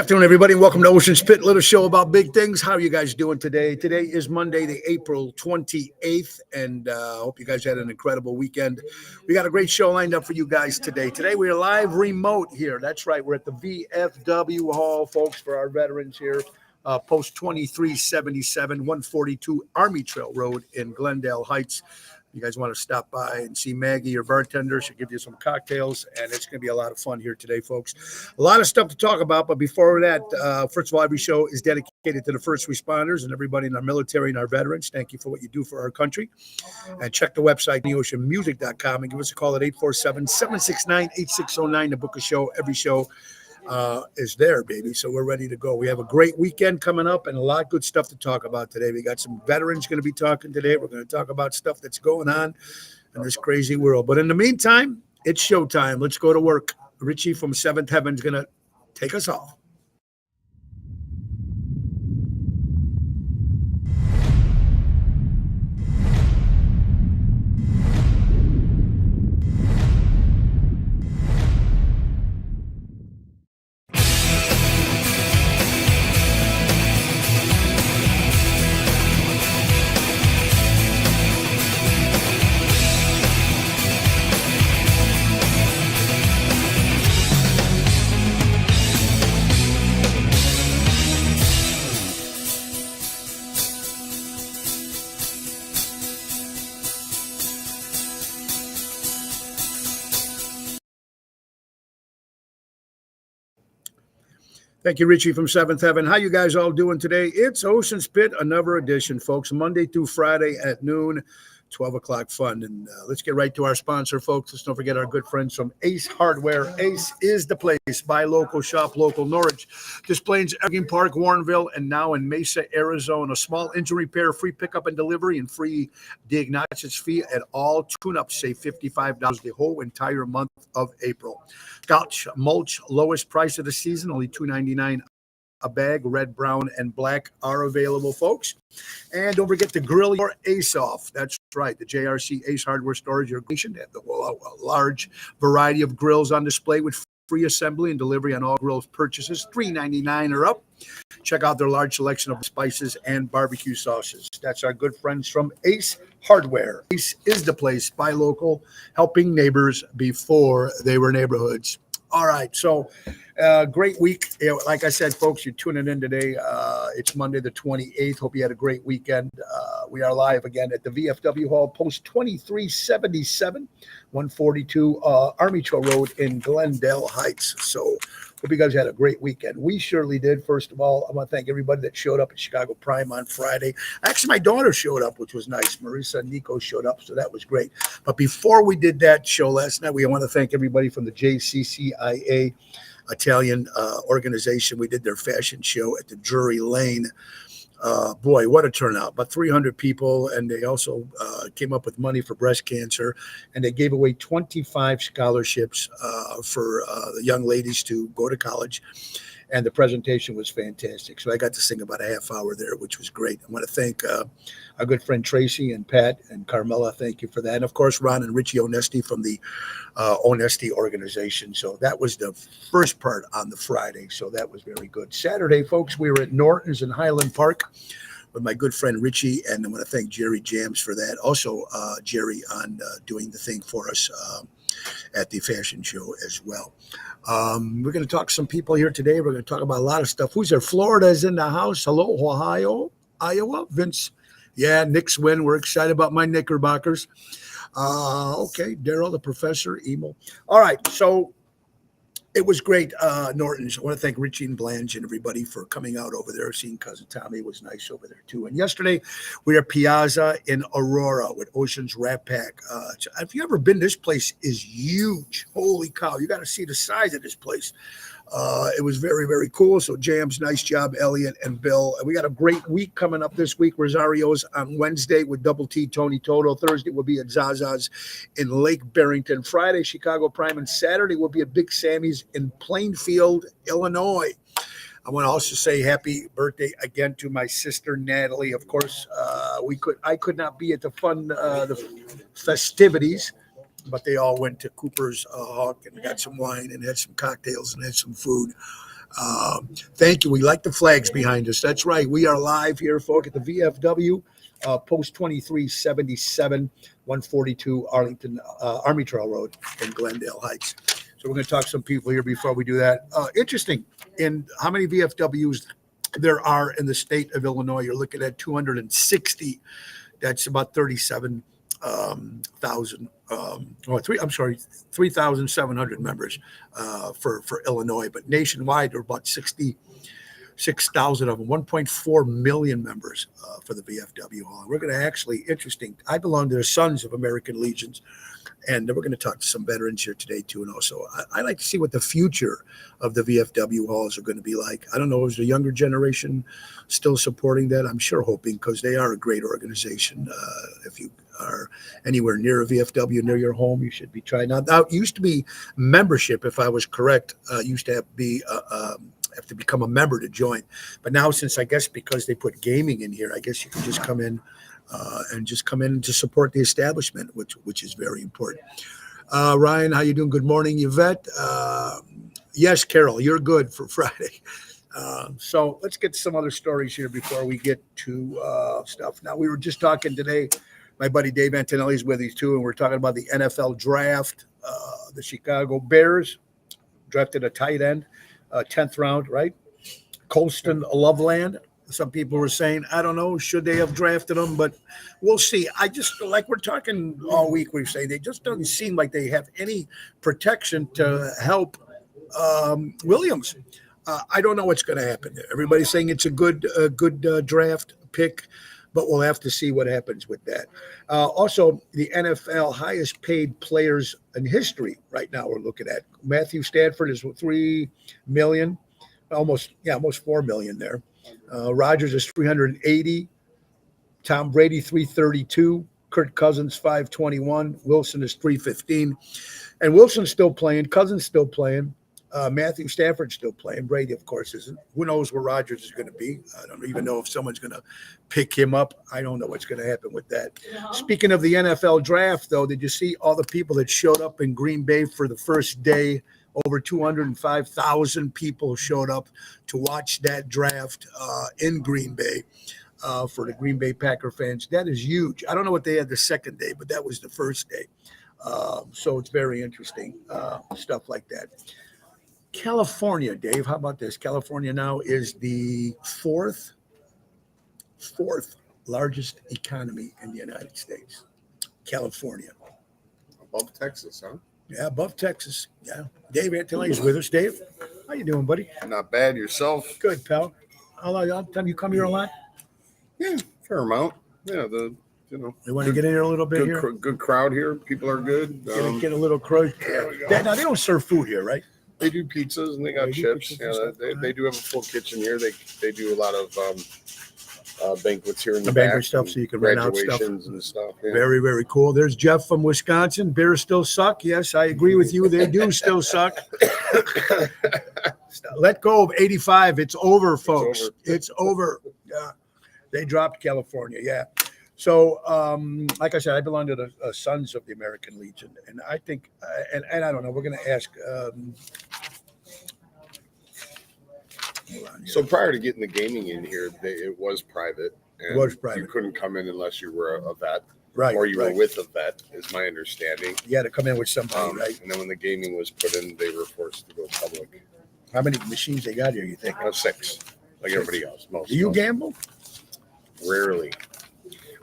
afternoon, everybody. Welcome to Ocean Spit, little show about big things. How are you guys doing today? Today is Monday, the April 28th, and I hope you guys had an incredible weekend. We got a great show lined up for you guys today. Today, we're live remote here. That's right. We're at the VFW Hall, folks, for our veterans here. Post 2377, 142 Army Trail Road in Glendale Heights. You guys want to stop by and see Maggie, your bartender. She'll give you some cocktails, and it's going to be a lot of fun here today, folks. A lot of stuff to talk about, but before that, first of all, every show is dedicated to the first responders and everybody in our military and our veterans. Thank you for what you do for our country. And check the website, neoceanmusic.com, and give us a call at 847-769-8609 to book a show. Every show is there, baby. So we're ready to go. We have a great weekend coming up and a lot of good stuff to talk about today. We got some veterans going to be talking today. We're going to talk about stuff that's going on in this crazy world. But in the meantime, it's showtime. Let's go to work. Richie from Seventh Heaven is going to take us off. Thank you, Richie from Seventh Heaven. How you guys all doing today? It's Ocean Spit, another edition, folks. Monday through Friday at noon, 12 o'clock fun. And let's get right to our sponsor, folks. Let's don't forget our good friends from Ace Hardware. Ace is the place. Buy local, shop local. Norwich, Des Plaines, Evergreen Park, Warrenville, and now in Mesa, Arizona. Small engine repair, free pickup and delivery, and free diagnostics fee at all tune-ups. Save $55 the whole entire month of April. Couch mulch, lowest price of the season, only $2.99 a bag. Red, brown, and black are available, folks. And don't forget to grill your ace off. That's right. The JRC Ace Hardware Storage Irrigation. They have a large variety of grills on display with free assembly and delivery on all grills purchases, $3.99 or up. Check out their large selection of spices and barbecue sauces. That's our good friends from Ace Hardware. Ace is the place. Buy local, helping neighbors before they were neighborhoods. All right, so great week. Like I said, folks, you're tuning in today. It's Monday the 28th. Hope you had a great weekend. We are live again at the VFW Hall, post 2377, 142 Army Trail Road in Glendale Heights. So hope you guys had a great weekend. We surely did. First of all, I want to thank everybody that showed up at Chicago Prime on Friday. Actually, my daughter showed up, which was nice. Marissa and Nico showed up, so that was great. But before we did that show last night, we want to thank everybody from the JCCIA Italian organization. We did their fashion show at the Drury Lane. Boy, what a turnout. About 300 people, and they also came up with money for breast cancer, and they gave away 25 scholarships for the young ladies to go to college, and the presentation was fantastic. So I got to sing about a half hour there, which was great. I want to thank our good friend Tracy and Pat and Carmela. Thank you for that. And, of course, Ron and Richie Onesti from the Onesti organization. So that was the first part on the Friday. So that was very good. Saturday, folks, we were at Norton's in Highland Park with my good friend Richie, and I want to thank Jerry Jams for that. Also, Jerry on doing the thing for us at the fashion show as well. We're going to talk to some people here today. We're going to talk about a lot of stuff. Who's there? Florida is in the house. Hello, Ohio, Iowa, Vince. Yeah, Knicks win. We're excited about my Knickerbockers. Okay, Daryl, the professor, Emo. All right, so it was great, Norton's. I want to thank Richie and Blanche and everybody for coming out over there. Seeing Cousin Tommy was nice over there, too. And yesterday, we were at Piazza in Aurora with Ocean's Rat Pack. If you ever been, this place is huge. Holy cow. You got to see the size of this place. It was very, very cool. So, Jams, nice job, Elliot and Bill. And we got a great week coming up this week. Rosario's on Wednesday with Double T, Tony Toto. Thursday will be at Zaza's in Lake Barrington. Friday, Chicago Prime. And Saturday will be at Big Sammy's in Plainfield, Illinois. I want to also say happy birthday again to my sister Natalie. Of course, I could not be at the festivities, but they all went to Cooper's Hawk and got some wine and had some cocktails and had some food. Thank you. We like the flags behind us. That's right. We are live here, folks, at the VFW, post 2377, 142 Arlington Army Trail Road in Glendale Heights. So we're going to talk to some people here before we do that. Interesting in how many VFWs there are in the state of Illinois. You're looking at 260. That's about 37,000. 3,700 members for Illinois, but nationwide there are about 66,000 of them, 1.4 million members for the VFW Hall. We're going to actually, interesting, I belong to the Sons of American Legions, and we're going to talk to some veterans here today too. And also, I like to see what the future of the VFW halls are going to be like. I don't know, is the younger generation still supporting that? I'm sure hoping, because they are a great organization. If you are anywhere near a VFW, near your home, you should be trying out. Now, it used to be membership, if I was correct, used to have to become a member to join. But now, since I guess because they put gaming in here, I guess you can just come in to support the establishment, which is very important. Ryan, how you doing? Good morning, Yvette. Yes, Carol, you're good for Friday. So let's get some other stories here before we get to stuff. Now, we were just talking today. My buddy Dave Antonelli is with us too, and we're talking about the NFL draft. The Chicago Bears drafted a tight end, 10th round, right? Colston Loveland. Some people were saying, I don't know, should they have drafted him? But we'll see. I just, like we're talking all week, we say they just doesn't seem like they have any protection to help Williams. I don't know what's going to happen there. Everybody's saying it's a good draft pick, but we'll have to see what happens with that. Also, the NFL highest paid players in history right now we're looking at. Matthew Stafford is $3 million, almost 4 million there. Rodgers is 380. Tom Brady 332. Kirk Cousins 521. Wilson is 315. And Wilson's still playing. Cousins still playing. Matthew Stafford's still playing. Brady, of course, isn't. Who knows where Rodgers is going to be? I don't even know if someone's going to pick him up. I don't know what's going to happen with that. Speaking of the NFL draft, though, did you see all the people that showed up in Green Bay for the first day? Over 205,000 people showed up to watch that draft in Green Bay for the Green Bay Packer fans. That is huge. I don't know what they had the second day, but that was the first day. So it's very interesting stuff like that. California, Dave, how about this? California now is the fourth largest economy in the United States. California. Above Texas, huh? Yeah, above Texas. Yeah. Dave Antonelli is with us. Dave, how you doing, buddy? Not bad. Yourself? Good, pal. How long time you come here a lot? Yeah, fair amount. Yeah, You want to get in here a little bit here? Good crowd here. People are good. Get a little crowd. Now, they don't serve food here, right? They do pizzas and they got chips. Yeah, they do have a full kitchen here. They do a lot of banquets here in the banquet back, stuff, so you can rent out stuff. Graduations and stuff. Yeah. Very, very cool. There's Jeff from Wisconsin. Bears still suck. Yes, I agree with you. They do still suck. Let go of 85. It's over, folks. It's over. Yeah. They dropped California. Yeah. So, like I said, I belong to the Sons of the American Legion, and I think, and I don't know. We're going to ask. So prior to getting the gaming in here, it was private. And it was private. You couldn't come in unless you were a vet, right? Or you were with a vet, is my understanding. You had to come in with somebody, right? And then when the gaming was put in, they were forced to go public. How many machines they got here? You think? 6, like everybody else. Do you gamble? Rarely.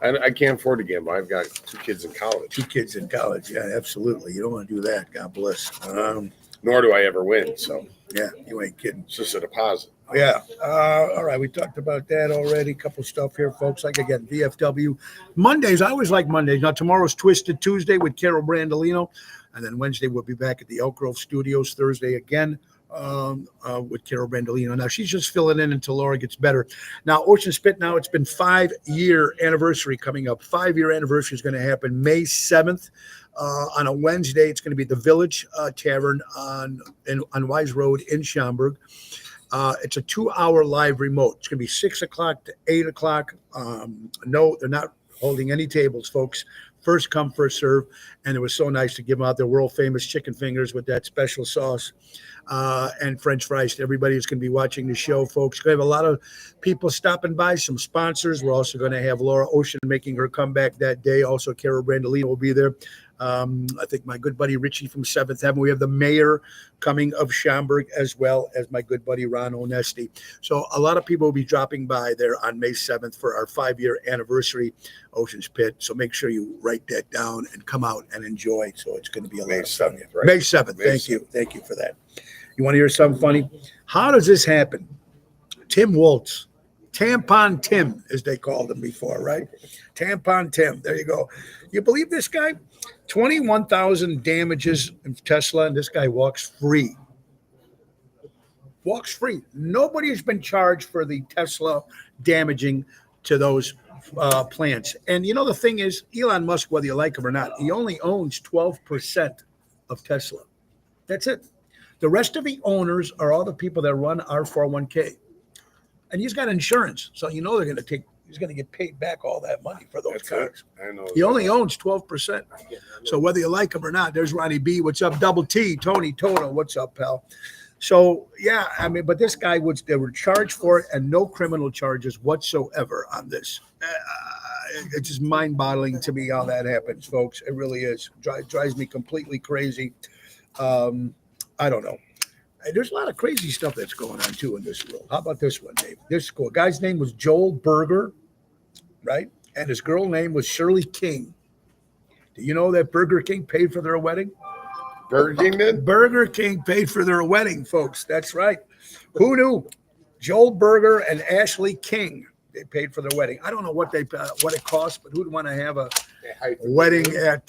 I can't afford to gamble. I've got 2 kids in college. 2 kids in college. Yeah, absolutely. You don't want to do that. God bless. Nor do I ever win. So yeah, you ain't kidding. It's just a deposit. Yeah. All right. We talked about that already. A couple stuff here, folks. Like, again, VFW. Mondays, I always like Mondays. Now, tomorrow's Twisted Tuesday with Carol Brandolino. And then Wednesday, we'll be back at the Elk Grove Studios. Thursday, again, with Carol Brandolino. Now, she's just filling in until Laura gets better. Now, Ocean Spit, now it's been 5-year anniversary coming up. 5-year anniversary is going to happen May 7th. On a Wednesday, it's going to be the Village Tavern on Wise Road in Schaumburg. It's a 2-hour live remote. It's going to be 6 o'clock to 8 o'clock. No, they're not holding any tables, folks. First come, first serve. And it was so nice to give them out their world famous chicken fingers with that special sauce and French fries to everybody who's going to be watching the show, folks. We have a lot of people stopping by, some sponsors. We're also going to have Laura Ocean making her comeback that day. Also, Carol Brandolino will be there. I think my good buddy Richie from Seventh Heaven. We have the mayor coming of Schaumburg, as well as my good buddy Ron Onesti. So a lot of people will be dropping by there on May 7th for our 5-year anniversary, Ocean's Pit. So make sure you write that down and come out and enjoy. So it's going to be a May lot of fun. 7th, right? May 7th. Thank you. Thank you for that. You want to hear something funny? How does this happen? Tim Waltz, Tampon Tim, as they called him before, right? Tampon Tim. There you go. You believe this guy? 21,000 damages in Tesla, and this guy walks free. Walks free. Nobody has been charged for the Tesla damaging to those plants. And you know, the thing is, Elon Musk, whether you like him or not, he only owns 12% of Tesla. That's it. The rest of the owners are all the people that run our 401k. And he's got insurance. So you know he's going to get paid back all that money for those cars. I know. He only owns 12%. So whether you like him or not, there's Ronnie B. What's up? Double T. Tony Toto. What's up, pal? So, yeah, I mean, but this guy, they were charged for it and no criminal charges whatsoever on this. It's just mind-boggling to me how that happens, folks. It really is. Drives me completely crazy. I don't know. There's a lot of crazy stuff that's going on, too, in this world. How about this one, Dave? This is cool. Guy's name was Joel Berger, right? And his girl name was Shirley King. Do you know that Burger King paid for their wedding? Burger King did? Burger King paid for their wedding, folks. That's right. Who knew? Joel Berger and Ashley King. They paid for their wedding. I don't know what it cost, but who'd want to have a wedding at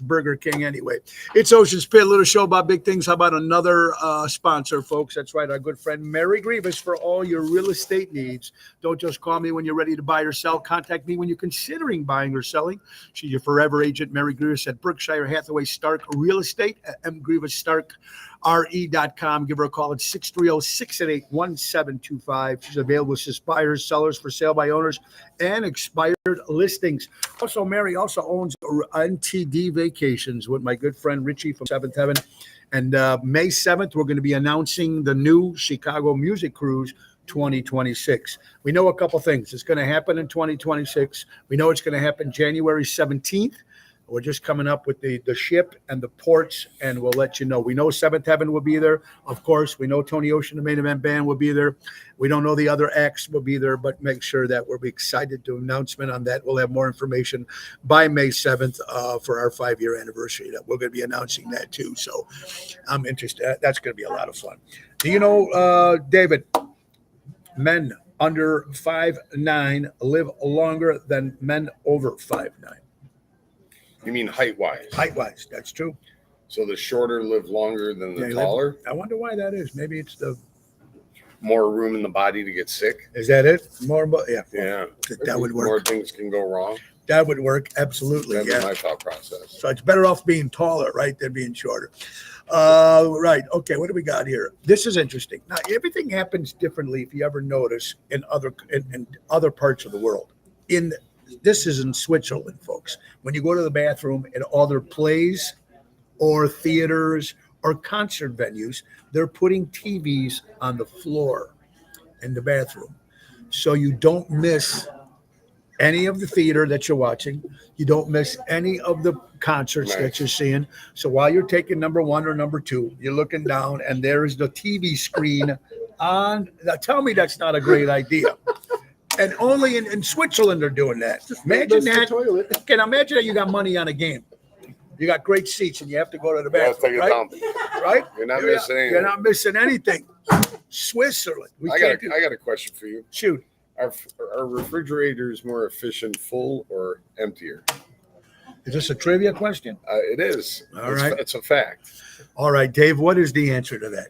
Burger King anyway? It's Ocean's Pit, a little show about big things. How about another sponsor, folks? That's right, our good friend Mary Grievous for all your real estate needs. Don't just call me when you're ready to buy or sell. Contact me when you're considering buying or selling. She's your forever agent, Mary Grievous at Berkshire Hathaway Stark Real Estate at mgrievousstarkre.com. Give her a call at 630-688-1725. She's available to buyers, sellers, for sale by owners, and expired listings. Also, Mary also owns NTD Vacations with my good friend Richie from Seventh Heaven. And May 7th, we're going to be announcing the new Chicago Music Cruise 2026. We know a couple things. It's going to happen in 2026. We know it's going to happen January 17th. We're just coming up with the ship and the ports, and we'll let you know. We know Seventh Heaven will be there. Of course, we know Tony Ocean, the main event band, will be there. We don't know the other acts will be there, but make sure that we'll be excited to announcement on that. We'll have more information by May 7th for our 5-year anniversary. That we're going to be announcing that too. So I'm interested. That's going to be a lot of fun. Do you know, David, men under 5'9" live longer than men over 5'9"? You mean height-wise? Height-wise, that's true. So the shorter live longer than the taller? I wonder why that is. Maybe it's the more room in the body to get sick. Is that it? More, yeah. Yeah. That would work. More things can go wrong. That would work. Absolutely. That's my thought process. So it's better off being taller, right, than being shorter. Right. Okay. What do we got here? This is interesting. Now, everything happens differently. If you ever notice in other parts of the world. This is in Switzerland, folks. When you go to the bathroom in other plays or theaters or concert venues, they're putting TVs on the floor in the bathroom. So you don't miss any of the theater that you're watching. You don't miss any of the concerts that you're seeing. So while you're taking number 1 or number 2, you're looking down and there's the TV screen on. Now, tell me that's not a great idea. And only in Switzerland they're doing that. Imagine that. Okay, now imagine that you got money on a game. You got great seats and you have to go to the bathroom, right? Right? You're not missing anything. You're not missing anything. Switzerland. I got a question for you. Shoot. Are refrigerators more efficient full or emptier? Is this a trivia question? It is. All right. It's a fact. All right, Dave, what is the answer to that?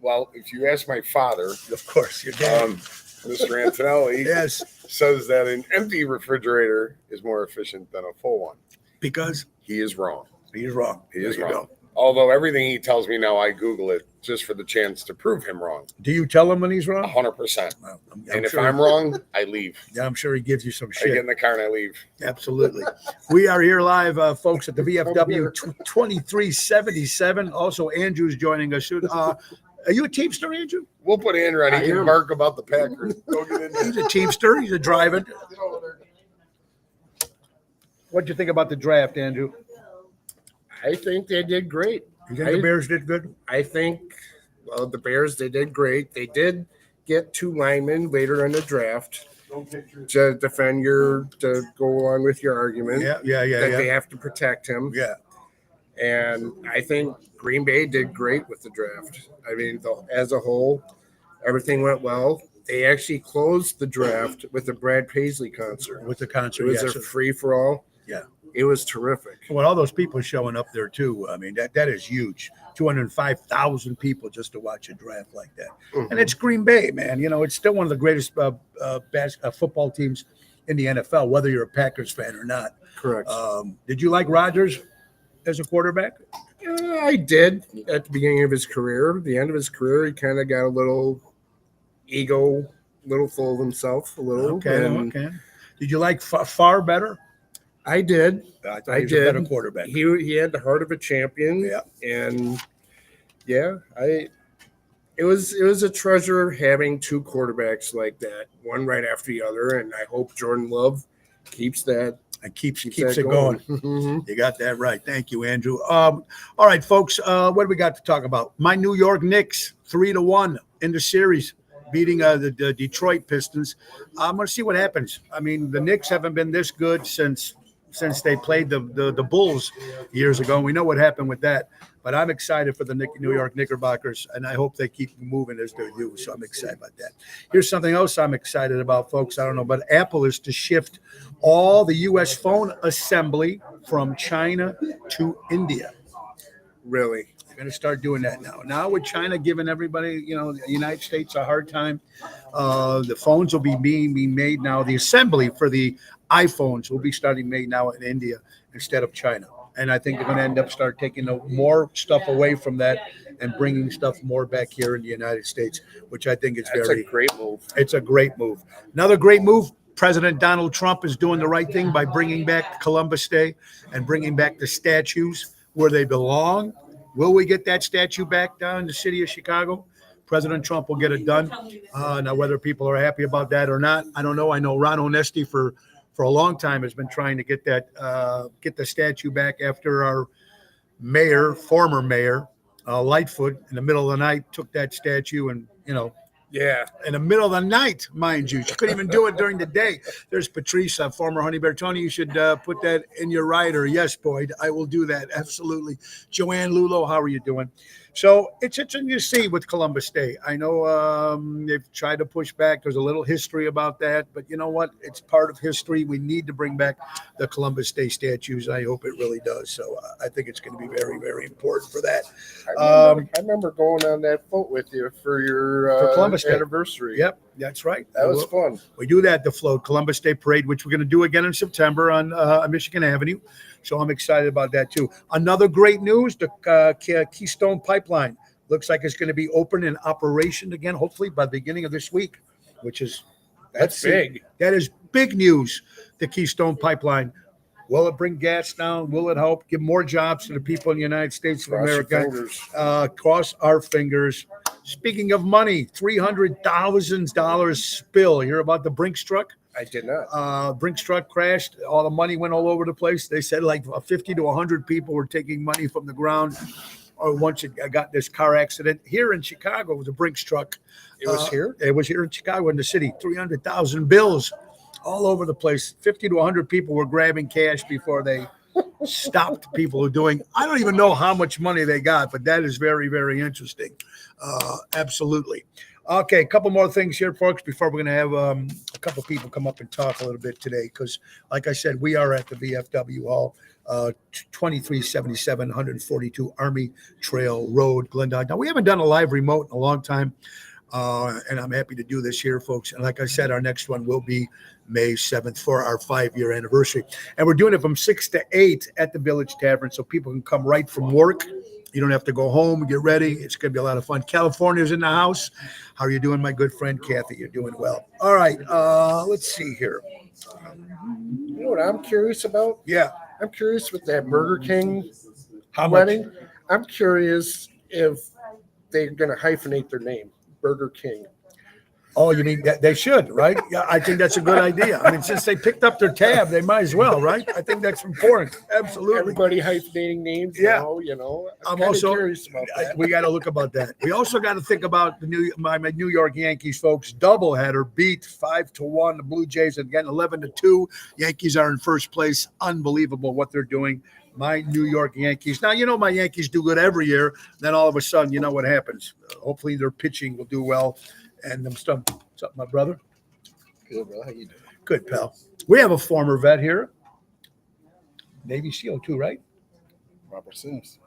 Well, if you ask my father, of course, your dad. Mr. Antonelli yes. says that an empty refrigerator is more efficient than a full one. Because? He is wrong. He is wrong. He is wrong. Although everything he tells me now, I Google it just for the chance to prove him wrong. Do you tell him when he's wrong? 100%. Well, And if sure I'm wrong, I leave. Yeah, I'm sure he gives you some I get shit. in the car and I leave. Absolutely. We are here live, folks, at the VFW 2377. Also, Andrew's joining us soon. Are you a Teamster, Andrew? We'll put Andrew on. He I can am. bark about the Packers. Go get in there. He's a Teamster. He's a driving. Get over there. What'd you think about the draft, Andrew? I think they did great. You think the Bears did good? I think the Bears, they did great. They did get 2 linemen later in the draft to defend to go along with your argument Yeah. that they have to protect him. Yeah. And I think Green Bay did great with the draft. I mean, as a whole, everything went well. They actually closed the draft with the Brad Paisley concert. With the concert, It was yes. a free-for-all. Yeah. It was terrific. Well, all those people showing up there too. I mean, that is huge. 205,000 people just to watch a draft like that. And it's Green Bay, man. You know, it's still one of the greatest football teams in the NFL, whether you're a Packers fan or not. Correct. Did you like Rodgers as a quarterback? I did at the beginning of his career. The end of his career, he kind of got a little ego, a little full of himself, a little. Okay, and okay. Did you like Favre better? I did. I thought I he was a did. better quarterback. He had the heart of a champion. Yeah. And it was a treasure having 2 quarterbacks like that, one right after the other. And I hope Jordan Love keeps that. And keeps Keeps it that going. Mhm. You got that right. Thank you, Andrew. All right, folks. What do we got to talk about? My New York Knicks, 3-1 in the series, beating the Detroit Pistons. I'm going to see what happens. I mean, the Knicks haven't been this good since they played the Bulls years ago. We know what happened with that. But I'm excited for the New York Knickerbockers, and I hope they keep moving as they do. So I'm excited about that. Here's something else I'm excited about, folks. I don't know, but Apple is to shift all the U.S. phone assembly from China to India. Really. They're going to start doing that now. Now with China giving everybody, the United States a hard time, the phones will be being made now. The assembly for the iPhones will be starting made now in India instead of China. And I think they're going to end up start taking more stuff away from that and bringing stuff more back here in the United States, which I think is That's very. a great move. It's a great move. Another great move. President Donald Trump is doing the right thing by bringing back Columbus Day and bringing back the statues where they belong. Will we get that statue back down in the city of Chicago? President Trump will get it done. Now, whether people are happy about that or not, I don't know. I know Ron Onesti for a long time has been trying to get the statue back after our former mayor, Lightfoot, in the middle of the night took that statue and, Yeah. in the middle of the night, mind you. She couldn't even do it during the day. There's Patrice, former Honey Bear. Tony, you should put that in your rider. Yes, Boyd, I will do that. Absolutely. Joanne Lulo, how are you doing? So it's interesting to see with Columbus Day. I know they've tried to push back. There's a little history about that. But you know what? It's part of history. We need to bring back the Columbus Day statues. I hope it really does. So I think it's going to be very, very important for that. I remember going on that boat with you for your For Columbus Day. anniversary. Yep, that's right. That was fun. We do that, the float Columbus Day Parade, which we're going to do again in September on Michigan Avenue. So I'm excited about that too. Another great news: the Keystone Pipeline looks like it's going to be open in operation again, hopefully by the beginning of this week, which is That's big. That is big news. The Keystone Pipeline. Will it bring gas down? Will it help give more jobs to the people in the United States of Cross your America? fingers. Cross our fingers. Speaking of money, $300,000 spill. You hear about the Brinks truck? I did not. Brinks truck crashed. All the money went all over the place. They said like 50 to 100 people were taking money from the ground. Or once it got this car accident here in Chicago, it was a Brinks truck. It was here? It was here in Chicago in the city. 300,000 bills all over the place. 50 to 100 people were grabbing cash before they stopped people who doing. I don't even know how much money they got, but that is very, very interesting. Absolutely. Okay, a couple more things here, folks, before we're going to have a couple people come up and talk a little bit today. Because, like I said, we are at the VFW Hall, 2377, 142 Army Trail Road, Glendale. Now, we haven't done a live remote in a long time, and I'm happy to do this here, folks. And like I said, our next one will be May 7th for our 5-year anniversary. And we're doing it from 6 to 8 at the Village Tavern, so people can come right from work You don't have to go home, get ready. It's going to be a lot of fun. California's in the house. How are you doing, my good friend Kathy? You're doing well. All right. Let's see here. You know what I'm curious about? Yeah. I'm curious with that Burger King How much? wedding. I'm curious if they're going to hyphenate their name, Burger King. Oh, you mean that they should, right? Yeah, I think that's a good idea. I mean, since they picked up their tab, they might as well, right? I think that's important. Absolutely. Everybody hyphenating names Yeah. now, you know. I'm kinda also curious about that. we got to look about that. We also got to think about my New York Yankees, folks. Doubleheader beat 5-1 the Blue Jays again, 11-2. Yankees are in first place. Unbelievable what they're doing. My New York Yankees. Now you know my Yankees do good every year. Then all of a sudden, you know what happens. Hopefully their pitching will do well. And them stuff. What's up, my brother? Good, bro. How you doing? Good, pal. We have a former vet here. Navy SEAL too, right? Robert Sims.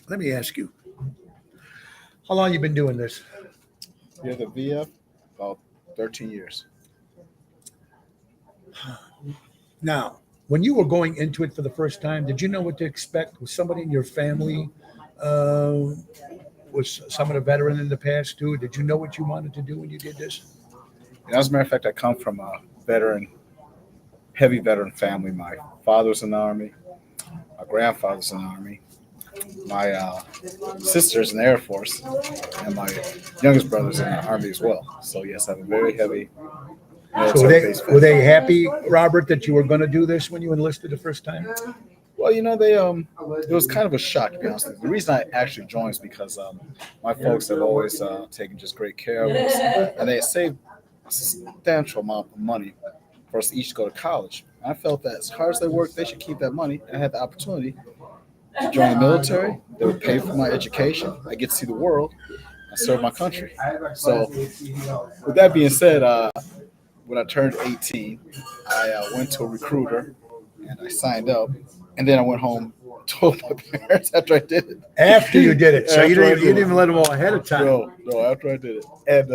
Let me ask you. How long you been doing this? You're the VF? About 13 years. Now, when you were going into it for the first time, did you know what to expect? Was somebody in your family, was some of the veteran in the past too? Did you know what you wanted to do when you did this? As a matter of fact, I come from a heavy veteran family. My father's in the Army. My grandfather's in the Army. My sister's in the Air Force. And my youngest brother's in the Army as well. So, yes, I have a very heavy So were they happy, Robert, that you were going to do this when you enlisted the first time? Well, you know, it was kind of a shock, to be honest with you. The reason I actually joined is because my folks have always taken just great care of us, and they had saved a substantial amount of money for us each to go to college. And I felt that as hard as they worked, they should keep that money, and I had the opportunity to join the military. They would pay for my education. I get to see the world and serve my country. So, with that being said, when I turned 18, I went to a recruiter, and I signed up. And then I went home, told my parents after I did it. After you did it. So you After I didn't did it. even let them all ahead of time. No, after I did it. And,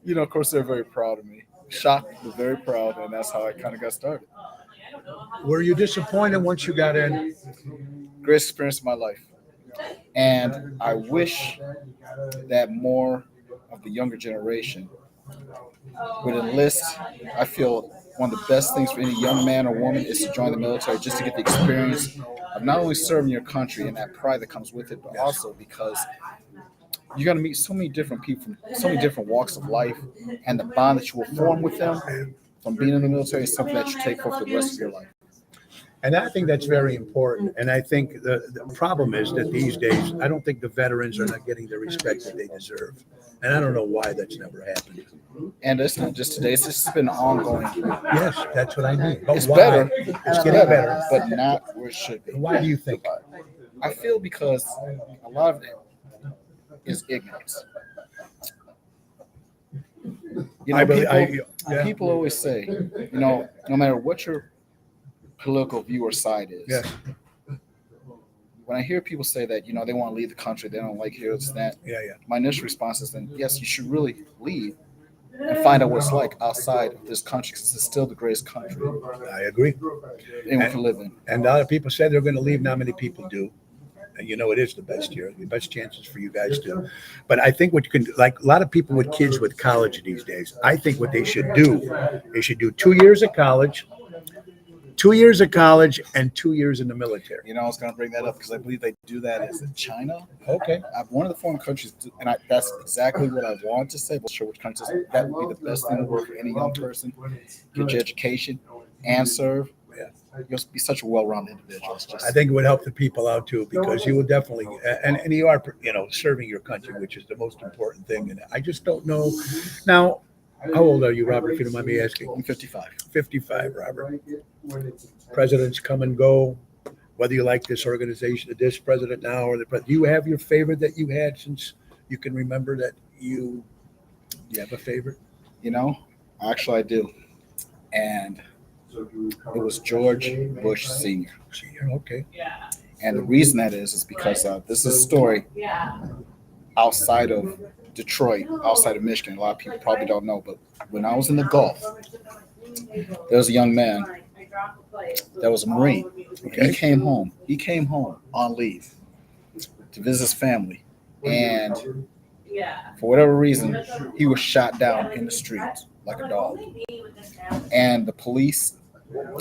you know, of course, they're very proud of me. Shocked, but very proud. And that's how I kind of got started. Were you disappointed once you got in? Greatest experience of my life. And I wish that more of the younger generation would enlist. I feel one of the best things for any young man or woman is to join the military, just to get the experience of not only serving your country and that pride that comes with it, but also because you're going to meet so many different people from so many different walks of life, and the bond that you will form with them from being in the military is something that you take for the rest of your life. And I think that's very important. And I think the problem is that these days, I don't think the veterans are not getting the respect that they deserve. And I don't know why that's never happened. And it's not just today, it's just been ongoing. Yes, that's what I mean. But It's why? better. It's getting better. But not where it should be. Why do you think? I feel because a lot of it is ignorance. You know, people always say, you know, no matter what your political view or side is, Yes. when I hear people say that, you know, they want to leave the country, they don't like here, this, that, Yeah. my initial response is then, yes, you should really leave and find out what it's like outside of this country, because it's still the greatest country I agree. anyone can live in. And a lot of people say they're going to leave. Not many people do. And you know, it is the best year, the best chances for you guys to. But I think what you can, like a lot of people with kids with college these days, I think what they should do 2 years of college, 2 years of college, and 2 years in the military. You know, I was going to bring that up because I believe they do that is in China. Okay. One of the foreign countries, and that's exactly what I want to say, but sure which countries, that would be the best thing to work for any young person. Get your education and serve. Yeah. You'll be such a well-rounded individual. It's just, I think it would help the people out too, because you will definitely, and you are, you know, serving your country, which is the most important thing. And I just don't know. Now, how old are you, Robert, if you don't mind me asking? I'm 55. 55, Robert. Presidents come and go, whether you like this organization, this president now or the president. Do you have your favorite that you had since you can remember that you have a favorite? You know, actually I do. And it was George Bush Sr. Okay. And the reason that is because this is a story outside of Detroit, outside of Michigan. A lot of people probably don't know, but when I was in the Gulf, there was a young man that was a Marine. Okay. He came home on leave. to visit his family, and for whatever reason, he was shot down in the streets like a dog. And the police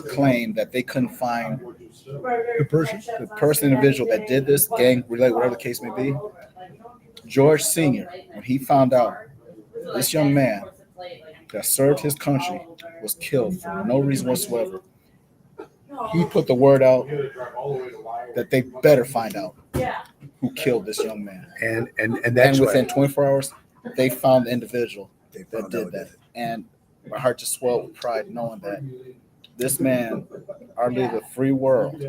claimed that they couldn't find the person, individual that did this, gang related, whatever the case may be. George Sr., when he found out this young man that served his country was killed for no reason whatsoever, he put the word out that they better find out who killed this young man. And And that's within why 24 hours, they found the individual they that found did out that. And my heart just swelled with pride knowing that this man, our leader of the free world,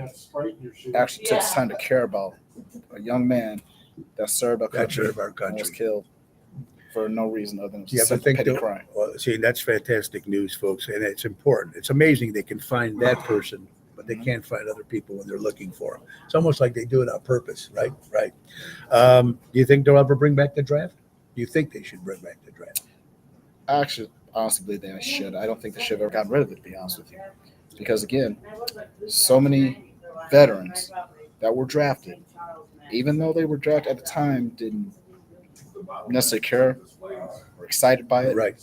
actually took time to care about a young man that served our That country served our and country. was killed for no reason other than Do you ever simple think petty that? crime. Well, see, that's fantastic news, folks, and it's important. It's amazing they can find that person, but they can't find other people when they're looking for them. It's almost like they do it on purpose, right? Right. Do you think they'll ever bring back the draft? Do you think they should bring back the draft? I actually honestly believe they should. I don't think they should have ever gotten rid of it, to be honest with you. Because again, so many veterans that were drafted, even though they were drafted at the time, didn't necessarily care or excited by it. Right.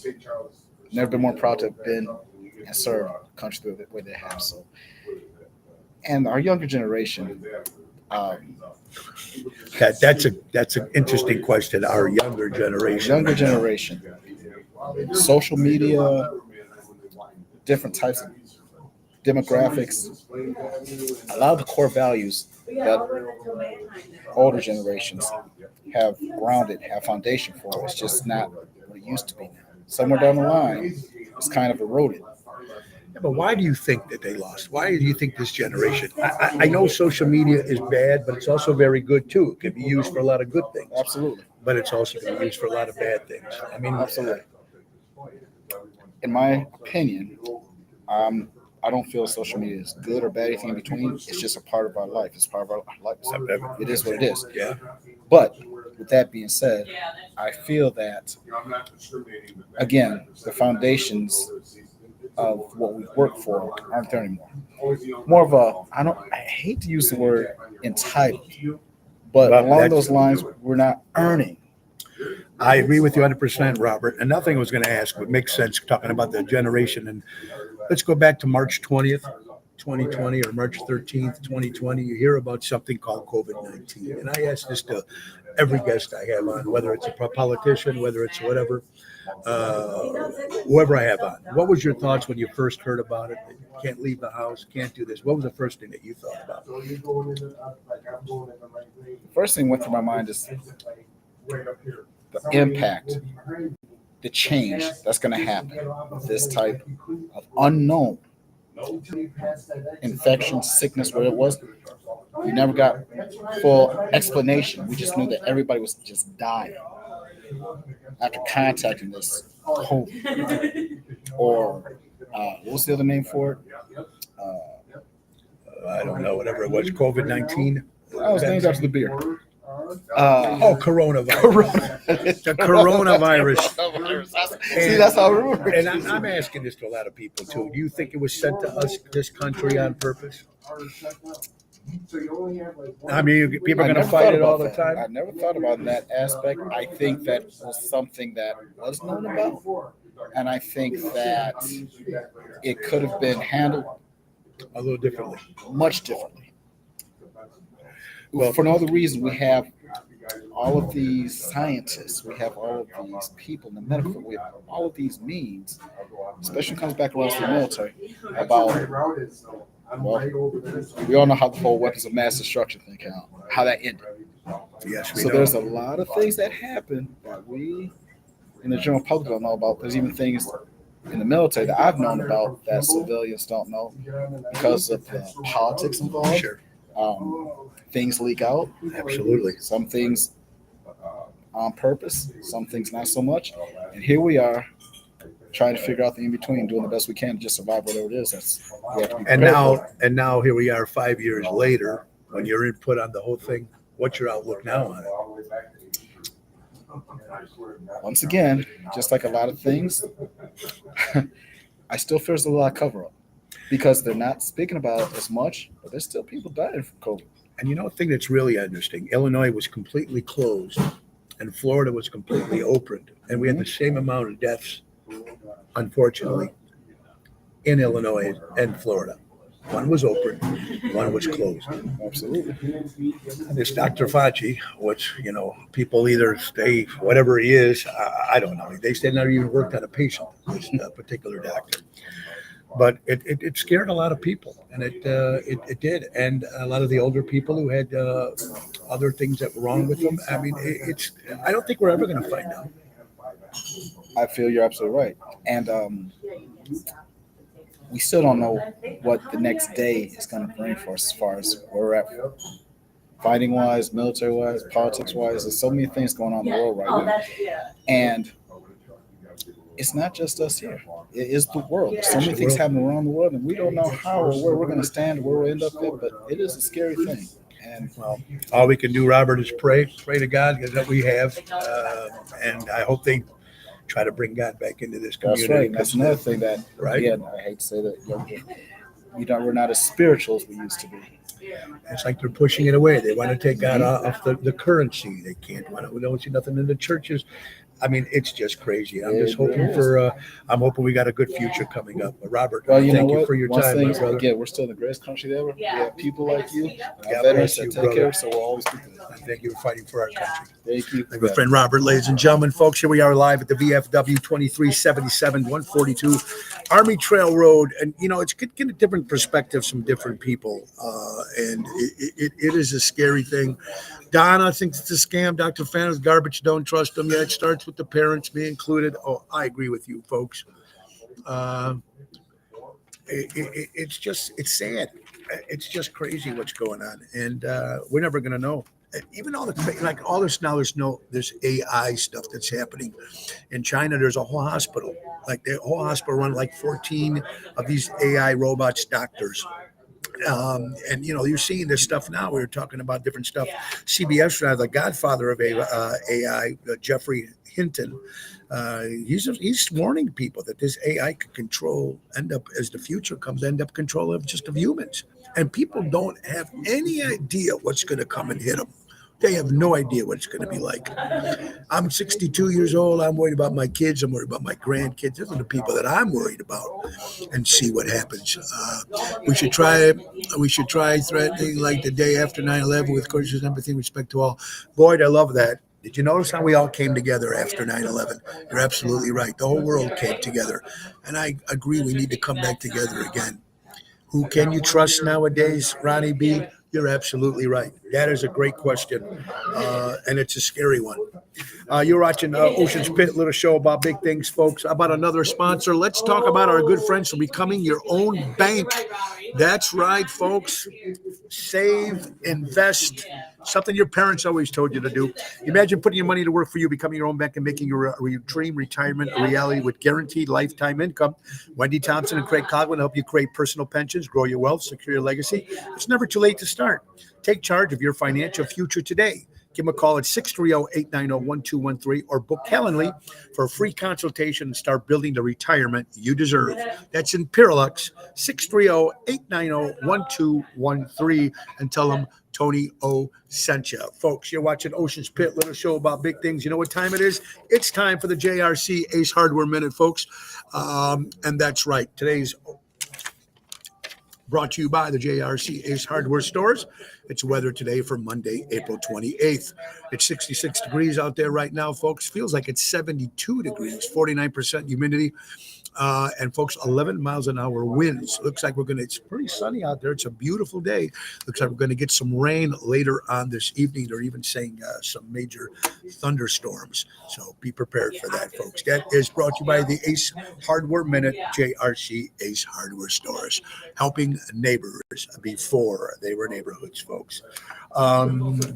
Never been more proud to have been and served the country the way they have. So, and our younger generation, That's an interesting question. Our younger generation. social media, different types of demographics, a lot of the core values that older generations have grounded, have foundation for. It's just not what it used to be now. Somewhere down the line, it's kind of eroded. Yeah, but why do you think that they lost? Why do you think this generation? I know social media is bad, but it's also very good too. It can be used for a lot of good things, Absolutely. but it's also can be used for a lot of bad things. I mean, Absolutely. In my opinion, I don't feel social media is good or bad, anything in between. It's just a part of our life. It's part of our life. It is what it is. Yeah. But with that being said, I feel that, again, the foundations of what we work for aren't there anymore. More of I hate to use the word entitled, but Well, along that's- those lines, we're not earning. I agree with you 100%, Robert. Another thing I was going to ask would make sense talking about the generation. And let's go back to March 20th, 2020 or March 13th, 2020. You hear about something called COVID-19. And I ask this to every guest I have on, whether it's a politician, whether it's whatever, whoever I have on. What was your thoughts when you first heard about it? Can't leave the house, can't do this. What was the first thing that you thought about? First thing went through my mind is the impact, the change that's going to happen with this type of unknown infection, sickness, where it was. We never got full explanation. We just knew that everybody was just dying after contacting this COVID. Or what was the other name for it? I don't know, whatever it was, COVID-19. I was named after the beer. Coronavirus. The coronavirus. See, that's how I remember it. And I'm asking this to a lot of people too. Do you think it was sent to us, this country, on purpose? I mean, people are I going to never fight thought it all about the that. time. I never thought about that aspect. I think that was something that was known about. And I think that it could have been handled A little differently. much differently. Well, for no other reason, we have all of these scientists, we have all of these people in the medical, we have all of these means, especially when it comes back to us in the military, about, well, we all know how the whole weapons of mass destruction thing came out, how that ended. Yes, we So know. there's a lot of things that happen that we in the general public don't know about. There's even things in the military that I've known about that civilians don't know because of the politics involved. Sure. Things leak out. Absolutely. Some things on purpose, some things not so much. And here we are trying to figure out the in between, doing the best we can to just survive whatever it is. We have to be And prepared now, for. and now here we are 5 years later, when your input on the whole thing, what's your outlook now on it? Once again, just like a lot of things, I still feel there's a lot of cover up because they're not speaking about it as much, but there's still people dying from COVID. And you know, a thing that's really interesting, Illinois was completely closed and Florida was completely opened. And we had the same amount of deaths, unfortunately, in Illinois and Florida. One was open, one was closed. Absolutely. And this Dr. Fauci, which, you know, people either stay, whatever he is, I don't know. They said never even worked on a patient, this particular doctor. But it scared a lot of people, and it did. And a lot of the older people who had other things that were wrong with them. I mean, I don't think we're ever going to find out. I feel you're absolutely right. And we still don't know what the next day is going to bring for us as far as where we're at, fighting wise, military wise, politics wise. There's so many things going on in the world right now. And it's not just us here. It is the world. There's so many things happening around the world, and we don't know how or where we're going to stand, where we'll end up at, but it is a scary thing. And Well, all we can do, Robert, is pray to God that we have, and I hope they try to bring God back into this community. that's right. And that's another thing that, Right. again, I hate to say that, we're not as spiritual as we used to be. It's like they're pushing it away. They want to take God off the currency. They can't. We don't see nothing in the churches. I mean, it's just crazy. I'm just hoping I'm hoping we got a good future coming up. But Robert, Well, thank you what? for your One time, thing my is, brother. again, we're still the greatest country ever. We have people like you, God veterans bless you, that take brother. care, so we'll always be good. And thank you for fighting for our country. Thank you. My good friend Robert, ladies and gentlemen, folks, here we are live at the VFW 2377 142 Army Trail Road. And, you know, it's getting a different perspective from different people. And it is a scary thing. Donna thinks it's a scam. Dr. Fan's garbage. Don't trust them. Yeah, it starts with the parents, me included. Oh, I agree with you, folks. It's sad. It's just crazy what's going on. And we're never going to know. Even all this now, there's AI stuff that's happening in China. There's a whole hospital, like the whole hospital run like 14 of these AI robots, doctors. And you know, you're seeing this stuff now. We were talking about different stuff. CBS, the godfather of AI, Jeffrey Hinton, he's warning people that this AI could end up as the future comes, end up control of just of humans. And people don't have any idea what's going to come and hit them. They have no idea what it's going to be like. I'm 62 years old. I'm worried about my kids. I'm worried about my grandkids. Those are the people that I'm worried about, and see what happens. We should try threatening like the day after 9/11 with courteous empathy and respect to all. Boyd, I love that. Did you notice how we all came together after 9/11? You're absolutely right. The whole world came together. And I agree we need to come back together again. Who can you trust nowadays, Ronnie B? You're absolutely right. That is a great question, and it's a scary one. You're watching Ocean's Pit, little show about big things, folks. About another sponsor. Let's talk about our good friends from becoming your own bank. That's right, folks. Save, invest. Something your parents always told you to do. Imagine putting your money to work for you, becoming your own bank, and making your dream retirement a reality with guaranteed lifetime income. Wendy Thompson and Craig Coughlin help you create personal pensions, grow your wealth, secure your legacy. It's never too late to start. Take charge of your financial future today. Give them a call at 630-890-1213 or book Calendly for a free consultation and start building the retirement you deserve. That's in Parallax, 630-890-1213, and tell them Tony O sent you. Folks, you're watching Ocean's Pit, little show about big things. You know what time it is? It's time for the JRC Ace Hardware Minute, folks. And that's right. Today's brought to you by the JRC Ace Hardware Stores. It's weather today for Monday, April 28th. It's 66 degrees out there right now, folks. Feels like it's 72 degrees, 49% humidity. And folks, 11 miles an hour winds. Looks like it's pretty sunny out there. It's a beautiful day. Looks like we're going to get some rain later on this evening. They're even saying some major thunderstorms. So be prepared for that, folks. That is brought to you by the Ace Hardware Minute, JRC Ace Hardware Stores, helping neighbors before they were neighborhoods, folks.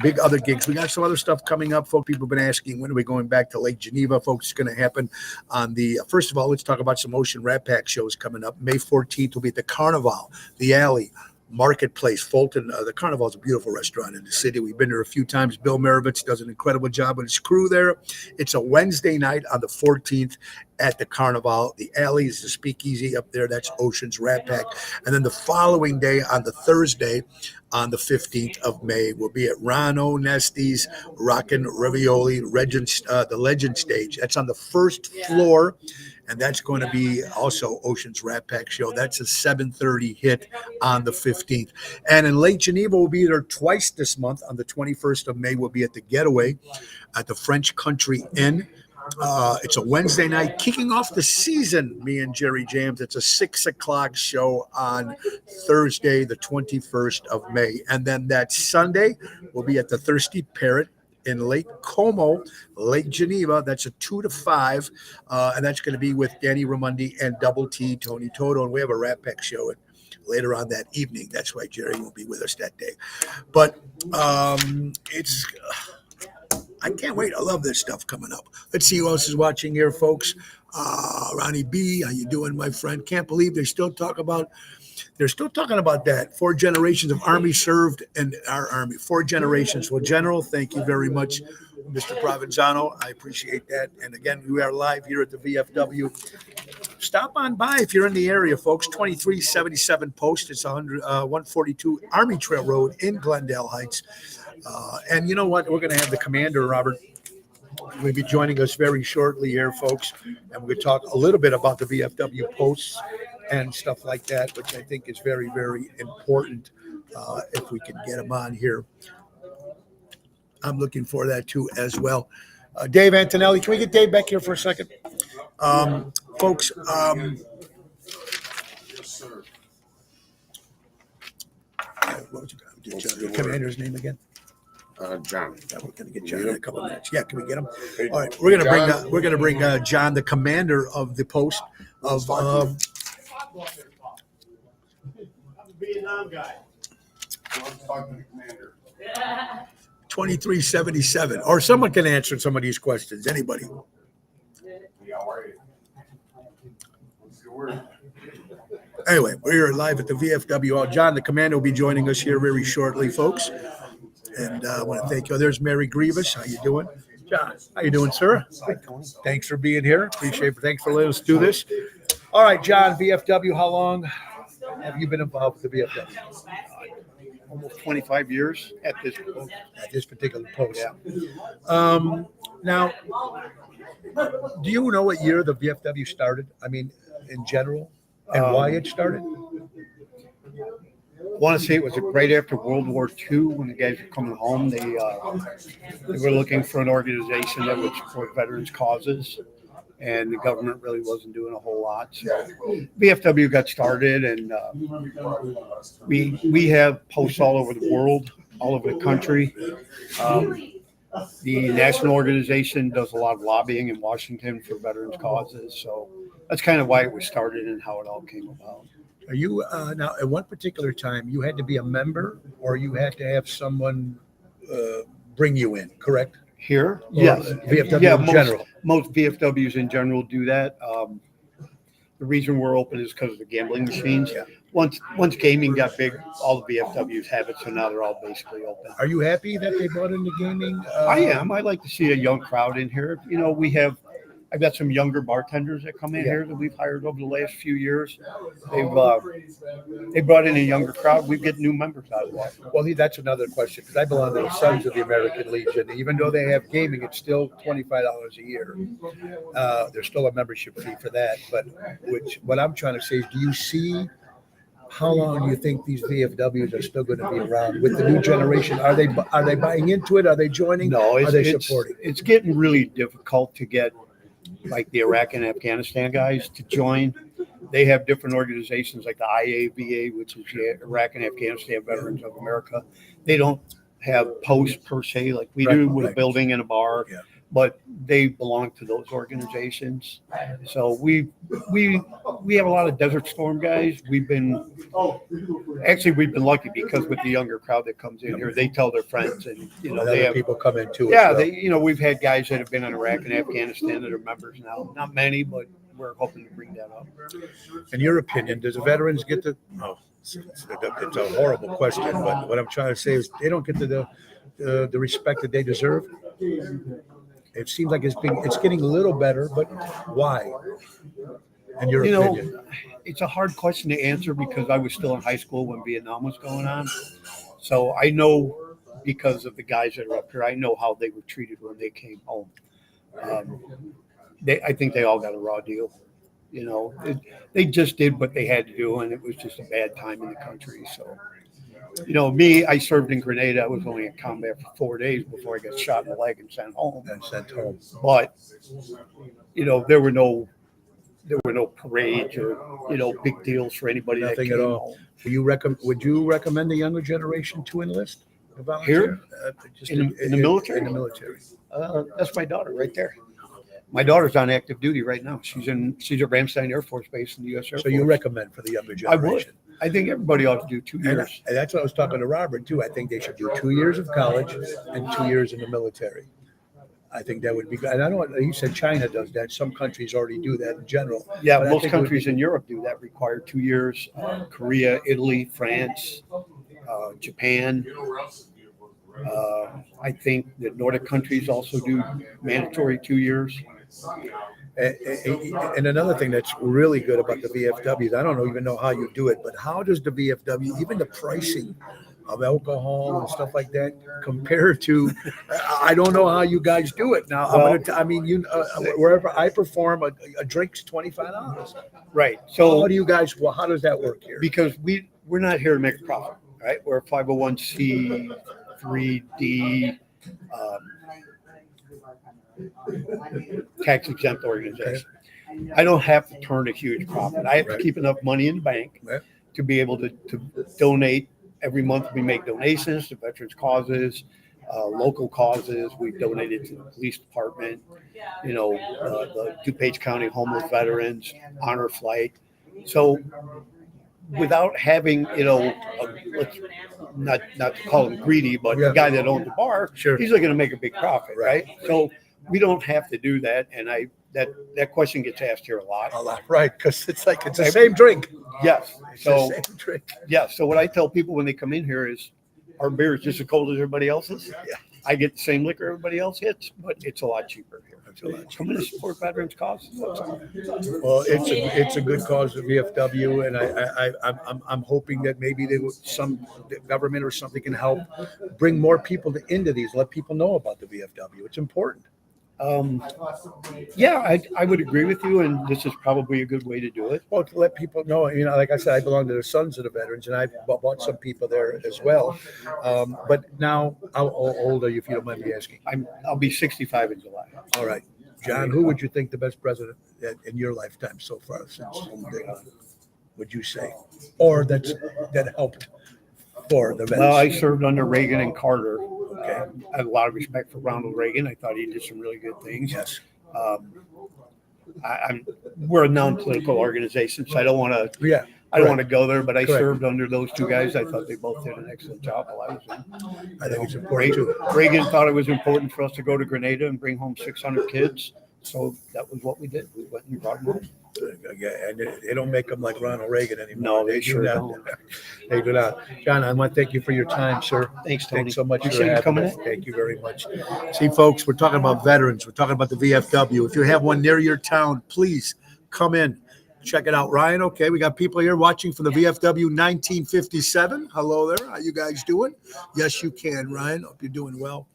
Big other gigs. We got some other stuff coming up, folks. People have been asking, when are we going back to Lake Geneva, folks? It's going to happen on the, first of all, let's talk about some Ocean Rat Pack shows coming up. May 14th will be at the Carnival, the Alley, Marketplace, Fulton. The Carnival is a beautiful restaurant in the city. We've been there a few times. Bill Marovitz does an incredible job with his crew there. It's a Wednesday night on the 14th at the Carnival. The Alleys, the Speakeasy up there, that's Ocean's Rat Pack. And then the following day, on the Thursday, on the 15th of May, we'll be at Ron O'Nesty's Rockin' Ravioli the Legend Stage. That's on the first floor, and that's going to be also Ocean's Rat Pack show. That's a 7:30 hit on the 15th. And in Lake Geneva, we'll be there twice this month. On the 21st of May, we'll be at the Getaway at the French Country Inn. It's a Wednesday night, kicking off the season, me and Jerry James. It's a 6 o'clock show on Thursday, the 21st of May. And then that Sunday, we'll be at the Thirsty Parrot in Lake Como, Lake Geneva. That's a 2 to 5. And that's going to be with Danny Ramundi and Double T, Tony Toto. And we have a Rat Pack show later on that evening. That's why Jerry won't be with us that day. But I can't wait. I love this stuff coming up. Let's see who else is watching here, folks. Ronnie B, how you doing, my friend? Can't believe they're still talking about that. 4 generations of Army served in our Army. 4 generations. Well, General, thank you very much, Mr. Provenzano. I appreciate that. And again, we are live here at the VFW. Stop on by if you're in the area, folks. 2377 Post. It's 142 Army Trail Road in Glendale Heights. And you know what? We're going to have the commander, Robert, will be joining us very shortly here, folks. And we're going to talk a little bit about the VFW posts and stuff like that, which I think is very, very important if we can get him on here. I'm looking for that too as well. Dave Antonelli, can we get Dave back here for a second? Folks, Yes, sir. what was the commander's name again? John. Yeah, we're gonna get John in a couple of minutes. Yeah, can we get him? Hey, All right, we're gonna John. bring John, the commander of the post of Vietnam guy. 2377, or someone can answer some of these questions. Anybody? Anyway, we're live at the VFW. John, the commander, will be joining us here very shortly, folks. And I want to thank you. There's Mary Grievous. How you doing? John, how you doing, sir? Thanks for being here. Appreciate it. Thanks for letting us do this. All right, John, VFW, how long have you been involved with the VFW? Almost 25 years at this Particular post. Now, do you know what year the VFW started? I mean, in general, and why it started? I want to say it was right after World War II when the guys were coming home. They were looking for an organization that would support veterans' causes, and the government really wasn't doing a whole lot. So VFW got started, and we have posts all over the world, all over the country. The national organization does a lot of lobbying in Washington for veterans' causes. So that's kind of why it was started and how it all came about. Are you now at one particular time you had to be a member, or you had to have someone bring you in? Correct. Here, Or yes, VFW in general. Most VFWs in general do that. The reason we're open is because of the gambling machines. Yeah. Once gaming got big, all the VFWs have it, so now they're all basically open. Are you happy that they brought in the gaming? I am. I like to see a young crowd in here. You know, I've got some younger bartenders that come in here that we've hired over the last few years. They brought in a younger crowd. We get new members out of that. Well, that's another question, because I belong to the Sons of the American Legion. Even though they have gaming, it's still $25 a year. There's still a membership fee for that. But what I'm trying to say is, do you see how long do you think these VFWs are still going to be around with the new generation? Are they buying into it? Are they joining? No, are they supporting? it's getting really difficult to get like the Iraq and Afghanistan guys to join. They have different organizations like the IAVA, which is the Iraq and Afghanistan Veterans of America. They don't have posts per se like we do with a building and a bar, but they belong to those organizations. So we have a lot of Desert Storm guys. We've been lucky because with the younger crowd that comes in here, they tell their friends, and they have people come in too. Yeah, as well. we've had guys that have been in Iraq and Afghanistan that are members now. Not many, but we're hoping to bring that up. In your opinion, does the veterans get the? Oh, it's a horrible question, but what I'm trying to say is they don't get the respect that they deserve. It seems like it's getting a little better, but why? In your You opinion? know, it's a hard question to answer because I was still in high school when Vietnam was going on. So I know because of the guys that are up here, I know how they were treated when they came home. I think they all got a raw deal. You know, they just did what they had to do, and it was just a bad time in the country. So, you know, me, I served in Grenada. I was only in combat for 4 days before I got shot in the leg and sent home. And sent home. But, you know, there were no parades or, you know, big deals for anybody that Nothing came at all. home. Would you recommend the younger generation to enlist? To volunteer? Here? Just In the military? In the military. That's my daughter right there. My daughter's on active duty right now. She's at Ramstein Air Force Base in the U.S. Air So Force. you recommend for the younger I would. generation? I think everybody ought to do 2 And years. that's what I was talking to Robert too. I think they should do 2 years of college and 2 years in the military. I think that would be good. And I know he said China does that. Some countries already do that in general. Yeah, But I most think it would countries in Europe do that, require 2 years. Korea, Italy, France, Japan. I think that Nordic countries also do mandatory 2 years. And another thing that's really good about the VFWs, I don't even know how you do it, but how does the VFW, even the pricing of alcohol and stuff like that, compare to? I don't know how you guys do it. Now, wherever I perform, a drink's $25. Right. So, So how does that work here? because we're not here to make a profit, right? We're a 501c3D tax exempt organization. I don't have to turn a huge profit. I have to Right. keep enough money in the bank Right. to be able to donate. Every month we make donations to veterans causes, local causes. We've donated to the police department, you know, the DuPage County homeless veterans, honor flight. So without having, you know, not to call him greedy, but Yeah. the guy that owned the bar, Sure. he's looking to make a big profit, right? So we don't have to do that. And that question gets asked here a lot. A lot, right? Because it's the same drink. Yes. It's So the same drink. yeah. So what I tell people when they come in here is our beer is just as cold as everybody else's. Yeah. I get the same liquor everybody else gets, but it's a lot cheaper here. It's a lot Come in to support veterans causes. That's all. Well, it's a good cause, the VFW, and I'm hoping that maybe the government or something can help bring more people into these. Let people know about the VFW. It's important. Yeah, I would agree with you, and this is probably a good way to do it. Well, to let people know, you know, like I said, I belong to the Sons of the Veterans, and I bought some people there as well. But now, how old are you, if you don't mind me asking? I'll be 65 in July. All right, John, who would you think the best president in your lifetime so far since day one, would you say, or that helped for the Well, I vets? served under Reagan and Carter. I have a lot of respect for Ronald Reagan. I thought he did some really good things. Yes. We're a non-political organization, so I don't want to. Yeah. I don't want to go there, but I Correct. served under those two guys. I thought they both did an excellent job while I was in. I think it's important too. Reagan thought it was important for us to go to Grenada and bring home 600 kids. So that was what we did. We went and brought them home. Yeah, and they don't make them like Ronald Reagan anymore. No, they do sure not. don't. They do not. John, I want to thank you for your time, sir. Thanks, Tony. Thanks so much for Appreciate you having coming us. in. Thank you very much. See, folks, we're talking about veterans. We're talking about the VFW. If you have one near your town, please come in. Check it out. Ryan, okay, we got people here watching for the VFW 1957. Hello there. How you guys doing? Yes, you can, Ryan. Hope you're doing well.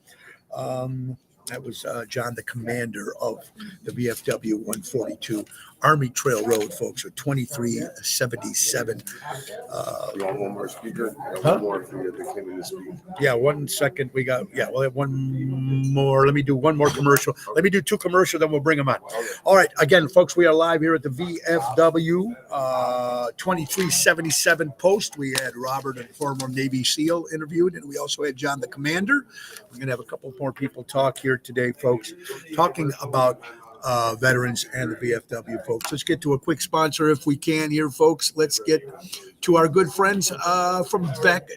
That was John, the commander of the VFW 142 Army Trail Road, folks, with 2377. You want one more speaker? Huh? One more for you that came in to speak. Yeah, 1 second. We'll have one more. Let me do one more commercial. Let me do 2 commercials, then we'll bring them on. All right. Again, folks, we are live here at the VFW 2377 post. We had Robert, a former Navy SEAL, interviewed, and we also had John, the commander. We're going to have a couple more people talk here today, folks, talking about veterans and the VFW, folks. Let's get to a quick sponsor if we can here, folks. Let's get to our good friends from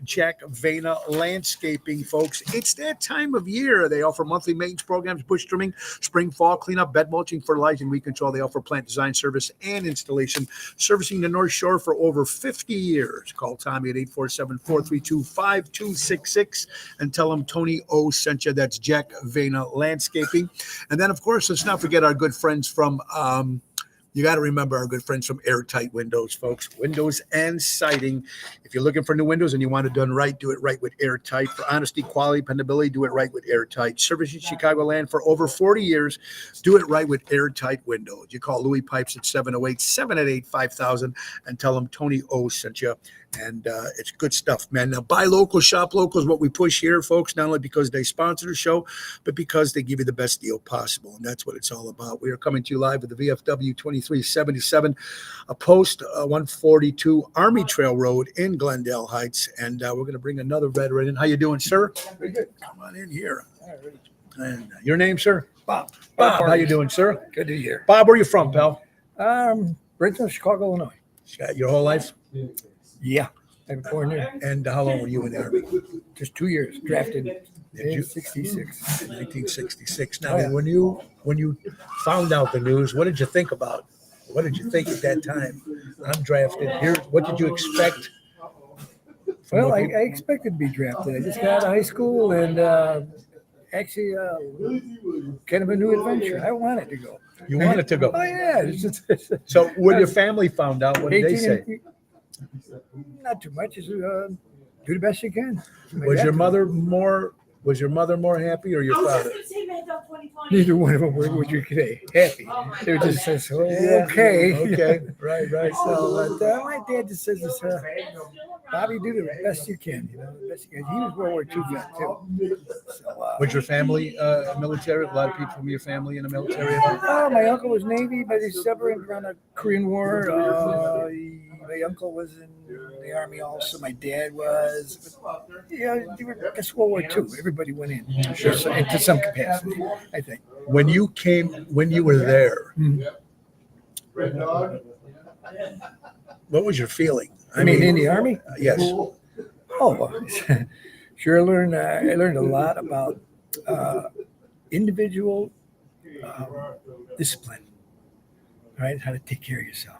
Jack Vena Landscaping, folks. It's that time of year. They offer monthly maintenance programs, bush trimming, spring, fall cleanup, bed mulching, fertilizing, weed control. They offer plant design service and installation, servicing the North Shore for over 50 years. Call Tommy at 847-432-5266 and tell him Tony O sent you. That's Jack Vena Landscaping. And then, of course, let's not forget our good friends from you got to remember our good friends from Airtight Windows, folks. Windows and siding. If you're looking for new windows and you want it done right, do it right with Airtight. For honesty, quality, dependability, do it right with Airtight. Servicing Chicagoland for over 40 years, do it right with Airtight Windows. You call Louis Pipes at 708-788-5000 and tell them Tony O sent you. And it's good stuff, man. Now, buy local, shop local is what we push here, folks, not only because they sponsor the show, but because they give you the best deal possible. And that's what it's all about. We are coming to you live with the VFW 2377, a post 142 Army Trail Road in Glendale Heights. And we're going to bring another veteran in. How you doing, sir? Very good. Come on in here. And your name, sir? Bob. Bob, how you doing, sir? Good to hear. Bob, where you from, pal? Original Chicago, Illinois. Your whole life? Yeah. I was born there. And how long were you in the Army? Just 2 years. Drafted Did in you- 66. 1966. Now, Oh, yeah. when you found out the news, what did you think about? What did you think at that time? I'm drafted here. What did you expect? from Well, what I you- expected to be drafted. I just got out of high school and actually kind of a new adventure. I wanted to go. you wanted to go. Oh, yeah. So when your family found out, what did they 18 say? Not too much. Just do the best you can. Was your mother more happy or your father? Neither one of them were what you could say happy. They were just says, oh, okay. Okay. Right. So my dad just says this, Bobby, do the best you can. You know, the best you can. He was World War II vet too. So, Was your family military? A lot of people from your family in the military? my uncle was Navy, but he's separated around the Korean War. My uncle was in the Army also. My dad was. They were, it's World War II. Everybody went in into some capacity, I think. When you were there, what was your feeling? I mean, in the Army? Yes. Oh, sure. I learned a lot about individual discipline. Right, how to take care of yourself.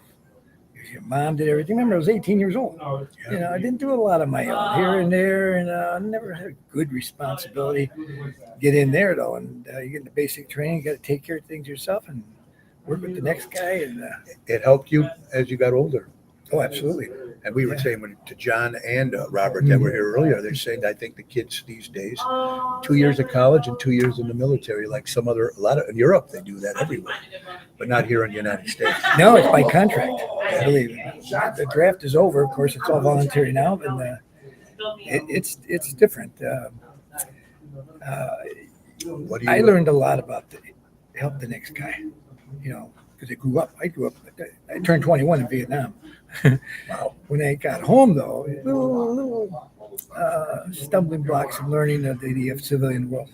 If your mom did everything. Remember, I was 18 years old. You know, I didn't do a lot of my own here and there, and I never had a good responsibility. Get in there though, and you get the basic training. You got to take care of things yourself and work with the next guy. And It helped you as you got older. oh, absolutely. And we were saying to John and Robert that were here earlier, they're saying, I think the kids these days, 2 years of college and 2 years in the military, like a lot of in Europe, they do that everywhere, but not here in the United States. No, it's by contract. I believe the draft is over. Of course, it's all voluntary now, but it's different. What do you I learned a lot about help the next guy. You know, because I grew up. I turned 21 in Vietnam. Wow. When I got home, though, little stumbling blocks of learning of the civilian world.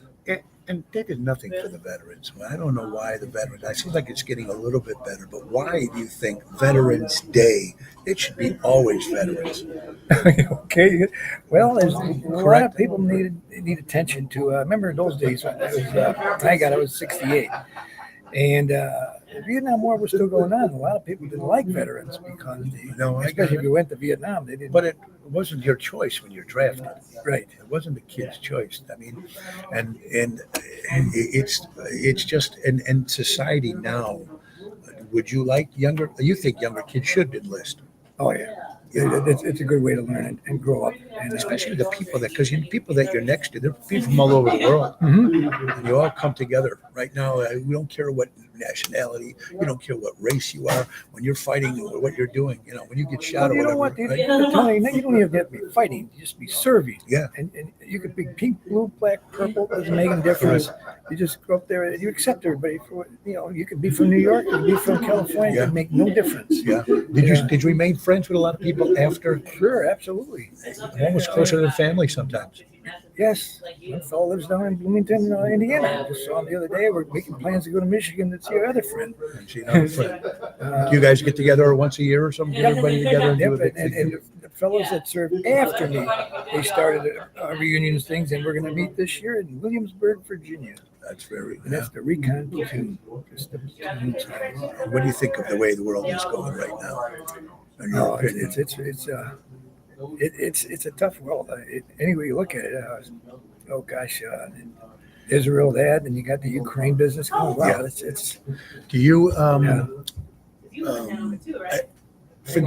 And they did nothing for the veterans. Well, I don't know why the veterans. I seem like it's getting a little bit better, but why do you think Veterans Day? It should be always veterans. Okay. Well, there's a lot Correct. of people need attention to. Remember in those days when I was 68, and the Vietnam War was still going on. A lot of people didn't like veterans because especially if you went to Vietnam, they didn't. But it wasn't your choice when you're drafted. Right. It wasn't the kid's choice. I mean, and it's just in society now. Would you like you think younger kids should enlist? Oh yeah. It's a good way to learn and grow up, and Especially the people because people that you're next to, they're people from all over the world. Mhm. And you all come together right now. We don't care what nationality, you don't care what race you are. When you're fighting or what you're doing, when you get shot Well, you or know whatever. what? right? Tony, you don't even have to be fighting. You just be serving. Yeah. And you could be pink, blue, black, purple. Doesn't make a difference. You just go up there and you accept everybody for you could be from New York, you could be from California. Yeah. It make no difference. Yeah. Did you remain friends with a lot of people after? Sure, absolutely. Almost closer than family sometimes. Yes. My fellow lives down in Bloomington, Indiana. I just saw him the other day. We're making plans to go to Michigan to see our other friend. And see another friend. Do you guys get together once a year or something? Get everybody together and do Yep, a big and thing? the fellows that served after me, they started reunions things, and we're going to meet this year in Williamsburg, Virginia. That's very. And that's the recon platoon. Just the platoon size. What do you think of the way the world is going right now? In your No, opinion? it's a tough world. Any way you look at it, oh gosh, Israel, that, and you got the Ukraine business. Oh wow, Yeah. it's Do you yeah.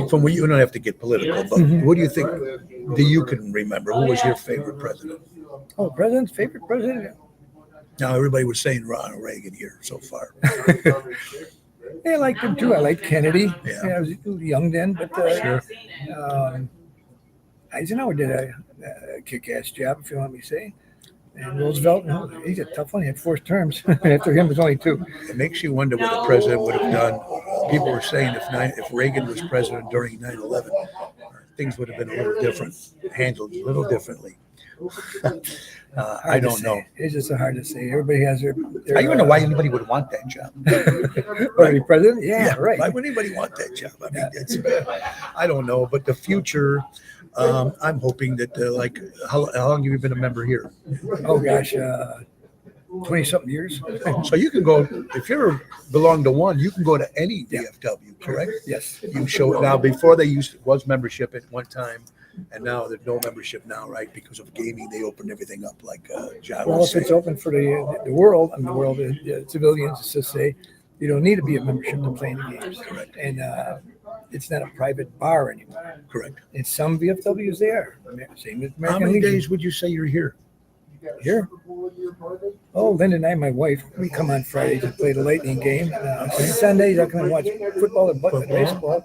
from what you don't have to get political, but Mhm. what do you think? Do you can remember who was your favorite president? Oh, president's favorite president. Now everybody was saying Ronald Reagan here so far. Yeah, I liked him too. I liked Kennedy. Yeah. I was a little young then, but Eisenhower did a kick-ass job, if you want me to say. And Roosevelt, no, he's a tough one. He had 4 terms. After him, was only 2. It makes you wonder what the president would have done. People were saying if Reagan was president during 9/11, things would have been a little different, handled a little differently. I Hard to don't know. say. It's just so hard to say. Everybody has their I don't know why anybody would want that job. Or be president? Yeah, right. Why would anybody want that job? I mean, I don't know. But the future, I'm hoping that how long have you been a member here? Oh gosh, 20-something years. So you can go if you belong to one. You can go to any DFW, correct? Yes. You show now. Before they was membership at one time, and now there's no membership now, right? Because of gaming, they opened everything up, like John Well, was if it's saying. open for the world, I mean, the world, civilians, it's to say, you don't need to be a membership to play in the games. Correct. And it's not a private bar anymore. Correct. In some VFWs, they are. Same with How American many Legion. days would you say you're here? Here? Oh, Linda and I, my wife, we come on Fridays and play the Lightning game. Sundays, I come and watch football and baseball.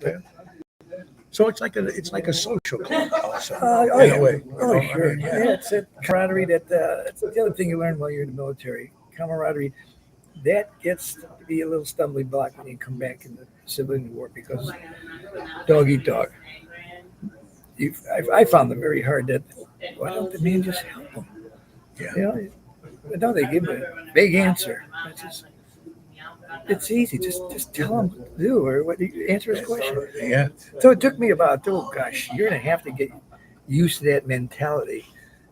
So it's like a social club, also, Oh, in yeah. a way. Oh, you know? sure. I mean, Yeah, it's that camaraderie that's the other thing you learn while you're in the military. Camaraderie, that gets to be a little stumbling block when you come back in the civilian war because dog eat dog. I found it very hard that why don't the man just help them? Yeah. You know, but no, they give a vague answer. It's easy. Just tell them what to do or what answer his question. Yeah. So it took me about, a year and a half to get used to that mentality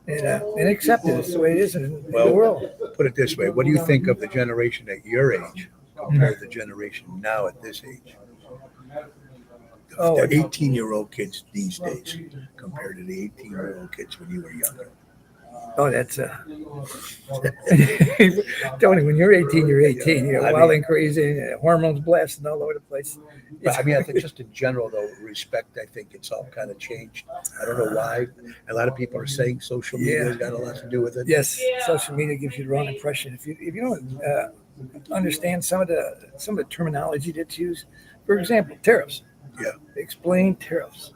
and accept it. It's the way it is in the world. Put it this way: what do you think of the generation at your age compared to the generation now at this age? Oh, The 18-year-old kids these days compared to the 18-year-old kids when you were younger. Oh, that's Tony, when you're 18, you're 18. You're I wild mean- and crazy, and hormones blasting all over the place. But I mean, I think just in general, though, respect, I think it's all kind of changed. I don't know why. A lot of people are saying social media has got a lot to do with it. Yes, social media gives you the wrong impression. If you don't understand some of the terminology that's used, for example, tariffs. Yeah. Explain tariffs.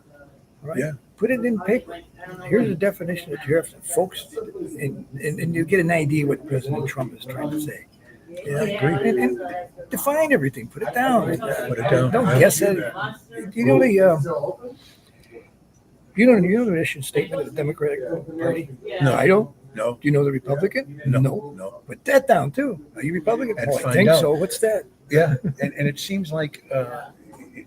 Right. Yeah. Put it in paper. Here's the definition of tariffs, and folks, and you get an idea what President Trump is trying to say. Yeah, I agree. And define everything. Put it down. Put it down. Don't guess it. You know the mission statement of the Democratic Party? No. I don't. No, Do you know the Republican? no. Put that down too. Are you Republican? And Oh, I find think out. so. What's that? Yeah, and it seems like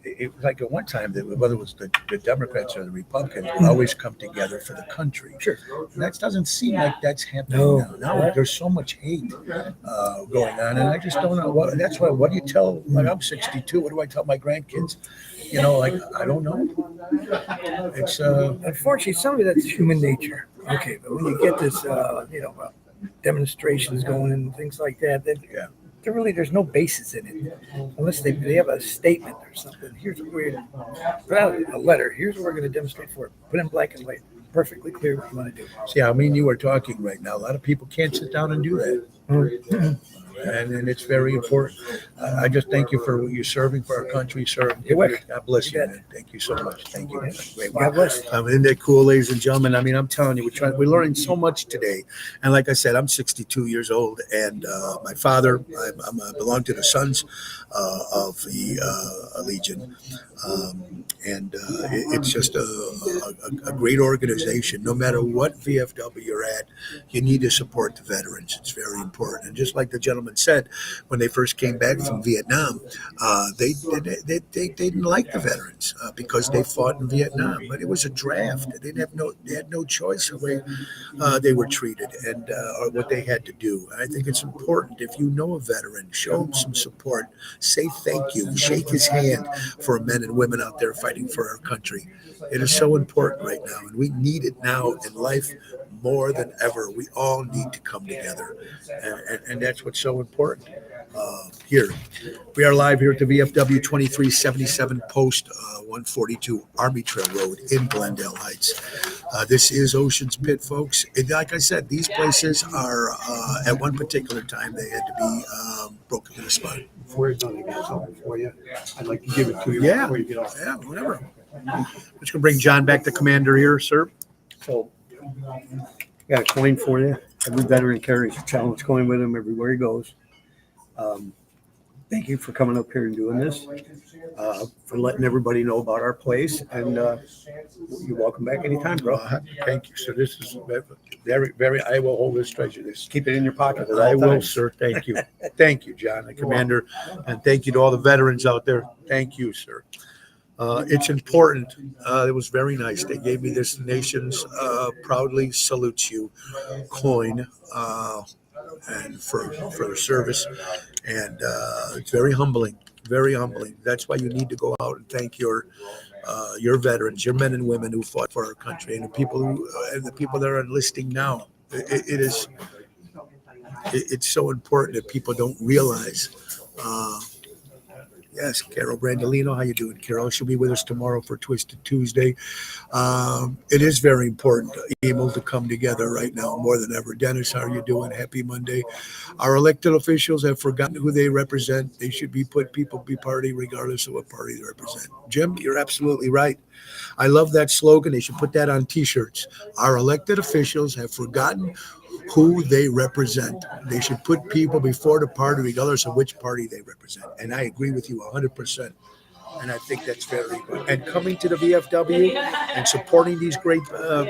it was like at one time that whether it was the Democrats or the Republicans would always come together for the country. Sure. That doesn't seem like that's happening No. now. Now there's so much hate going on, and I just don't know what. That's why. What do you tell? Like I'm 62. What do I tell my grandkids? You know, like I don't know. It's Unfortunately, some of that's human nature. Okay, but when you get this, demonstrations going and things like that, then Yeah. there's no basis in it, unless they have a statement or something. Here's what we're put out a letter. Here's what we're going to demonstrate for. Put in black and white, perfectly clear what you want to do. see. I mean, you were talking right now. A lot of people can't sit down and do that. And it's very important. I just thank you for what you're serving for our country, sir. You're welcome. God bless you, You man. Thank you so much. Thank you. Great God bless. Isn't that cool, ladies and gentlemen? I mean, I'm telling you, we're learning so much today. And like I said, I'm 62 years old, and my father, I belong to the Sons of the Legion, it's just a great organization. No matter what VFW you're at, you need to support the veterans. It's very important. And just like the gentleman gentleman said, when they first came back from Vietnam, they didn't like the veterans because they fought in Vietnam, but it was a draft. They had no choice of the way they were treated and or what they had to do. I think it's important, if you know a veteran, show him some support, say thank you, shake his hand for men and women out there fighting for our country. It is so important right now, and we need it now in life more than ever. We all need to come together, and that's what's so important. Here, we are live here at the VFW 2377 Post 142 Army Trail Road in Glendale Heights. This is Ocean's Pit, folks. And like I said, these places are, at one particular time, they had to be broken in a spine. Before you're done, I got something for you. I'd like to give it to you Yeah. before you get off. Yeah, whatever. We're just gonna bring John back, the commander here, sir. So, got a coin for you. Every veteran carries a challenge coin with him everywhere he goes. Thank you for coming up here and doing this, for letting everybody know about our place, and you're welcome back anytime, bro. Thank you, sir. This is very, very, I will hold this treasure. This Keep it in your pocket at all I will, times. sir. Thank you. Thank you, John, the commander. And thank you to all the veterans out there. Thank you, sir. It's important. It was very nice. They gave me this nation's proudly salutes you coin and for their service. And it's very humbling, very humbling. That's why you need to go out and thank your veterans, your men and women who fought for our country, and the people that are enlisting now. It's so important that people don't realize. Yes, Carol Brandolino, how you doing, Carol? She'll be with us tomorrow for Twisted Tuesday. It is very important to be able to come together right now more than ever. Dennis, how are you doing? Happy Monday. Our elected officials have forgotten who they represent. They should be party regardless of what party they represent. Jim, you're absolutely right. I love that slogan. They should put that on T-shirts. Our elected officials have forgotten who they represent. They should put people before the party, regardless of which party they represent. And I agree with you 100%. And I think that's very good. And coming to the VFW and supporting these great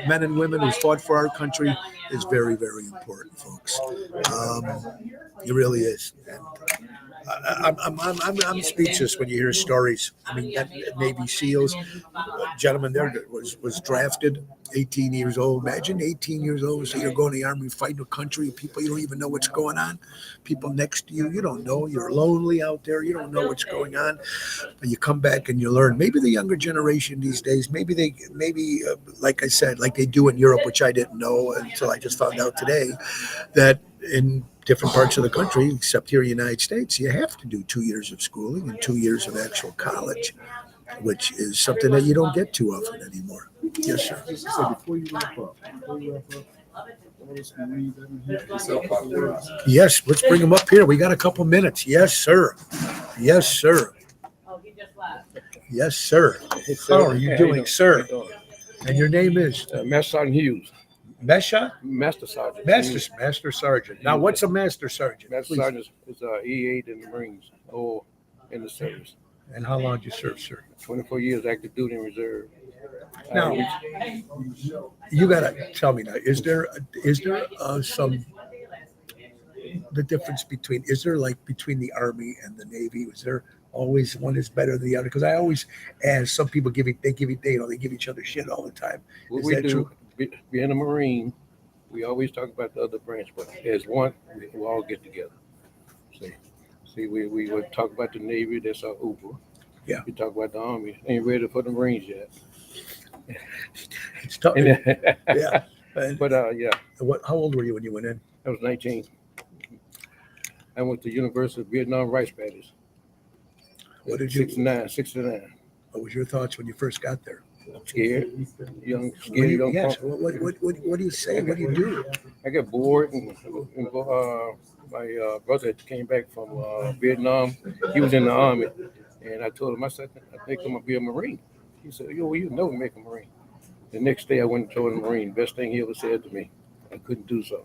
men and women who fought for our country is very, very important, folks. It really is. And I'm speechless when you hear stories. I mean, that Navy SEALs, gentleman there that was drafted, 18 years old. Imagine 18 years old. So you're going to the army, fighting a country, people you don't even know what's going on. People next to you, you don't know. You're lonely out there. You don't know what's going on. But you come back and you learn. Maybe the younger generation these days, maybe like I said, like they do in Europe, which I didn't know until I just found out today, that in different parts of the country, except here in the United States, you have to do 2 years of schooling and 2 years of actual college, which is something that you don't get too often anymore. Yes, sir. Yes, let's bring them up here. We got a couple minutes. Yes, sir. Yes, sir. Yes, sir. How are you doing, sir? And your name is Master Sergeant Hughes. Mesha? Master Sergeant. Master Sergeant. Now, what's a Master Sergeant? Master Please. Sergeant is E8 in the Marines or in the service. And how long did you serve, sir? 24 years active duty and reserve. Now, you gotta tell me now. Is there some the difference between? Is there like between the Army and the Navy? Is there always one is better than the other? Because I always ask some people they give each other shit all the time. What Is we that do, true? being a Marine, we always talk about the other branch, but as one, we all get together. See, we would talk about the Navy, that's our Uber. Yeah. We talk about the Army, ain't ready for the Marines yet. It's tough. And, Yeah. And but yeah, how old were you when you went in? I was 19. I went to University of Vietnam Rice Paddies. What did you? 69. What was your thoughts when you first got there? Scared, scared young Yes. punk. What do you say? What do you do? I got bored, and my brother came back from Vietnam. He was in the Army, and I told him, I said, I think I'm gonna be a Marine. He said, "Yo, you know, make a Marine." The next day, I went and told the Marine. Best thing he ever said to me. I couldn't do so,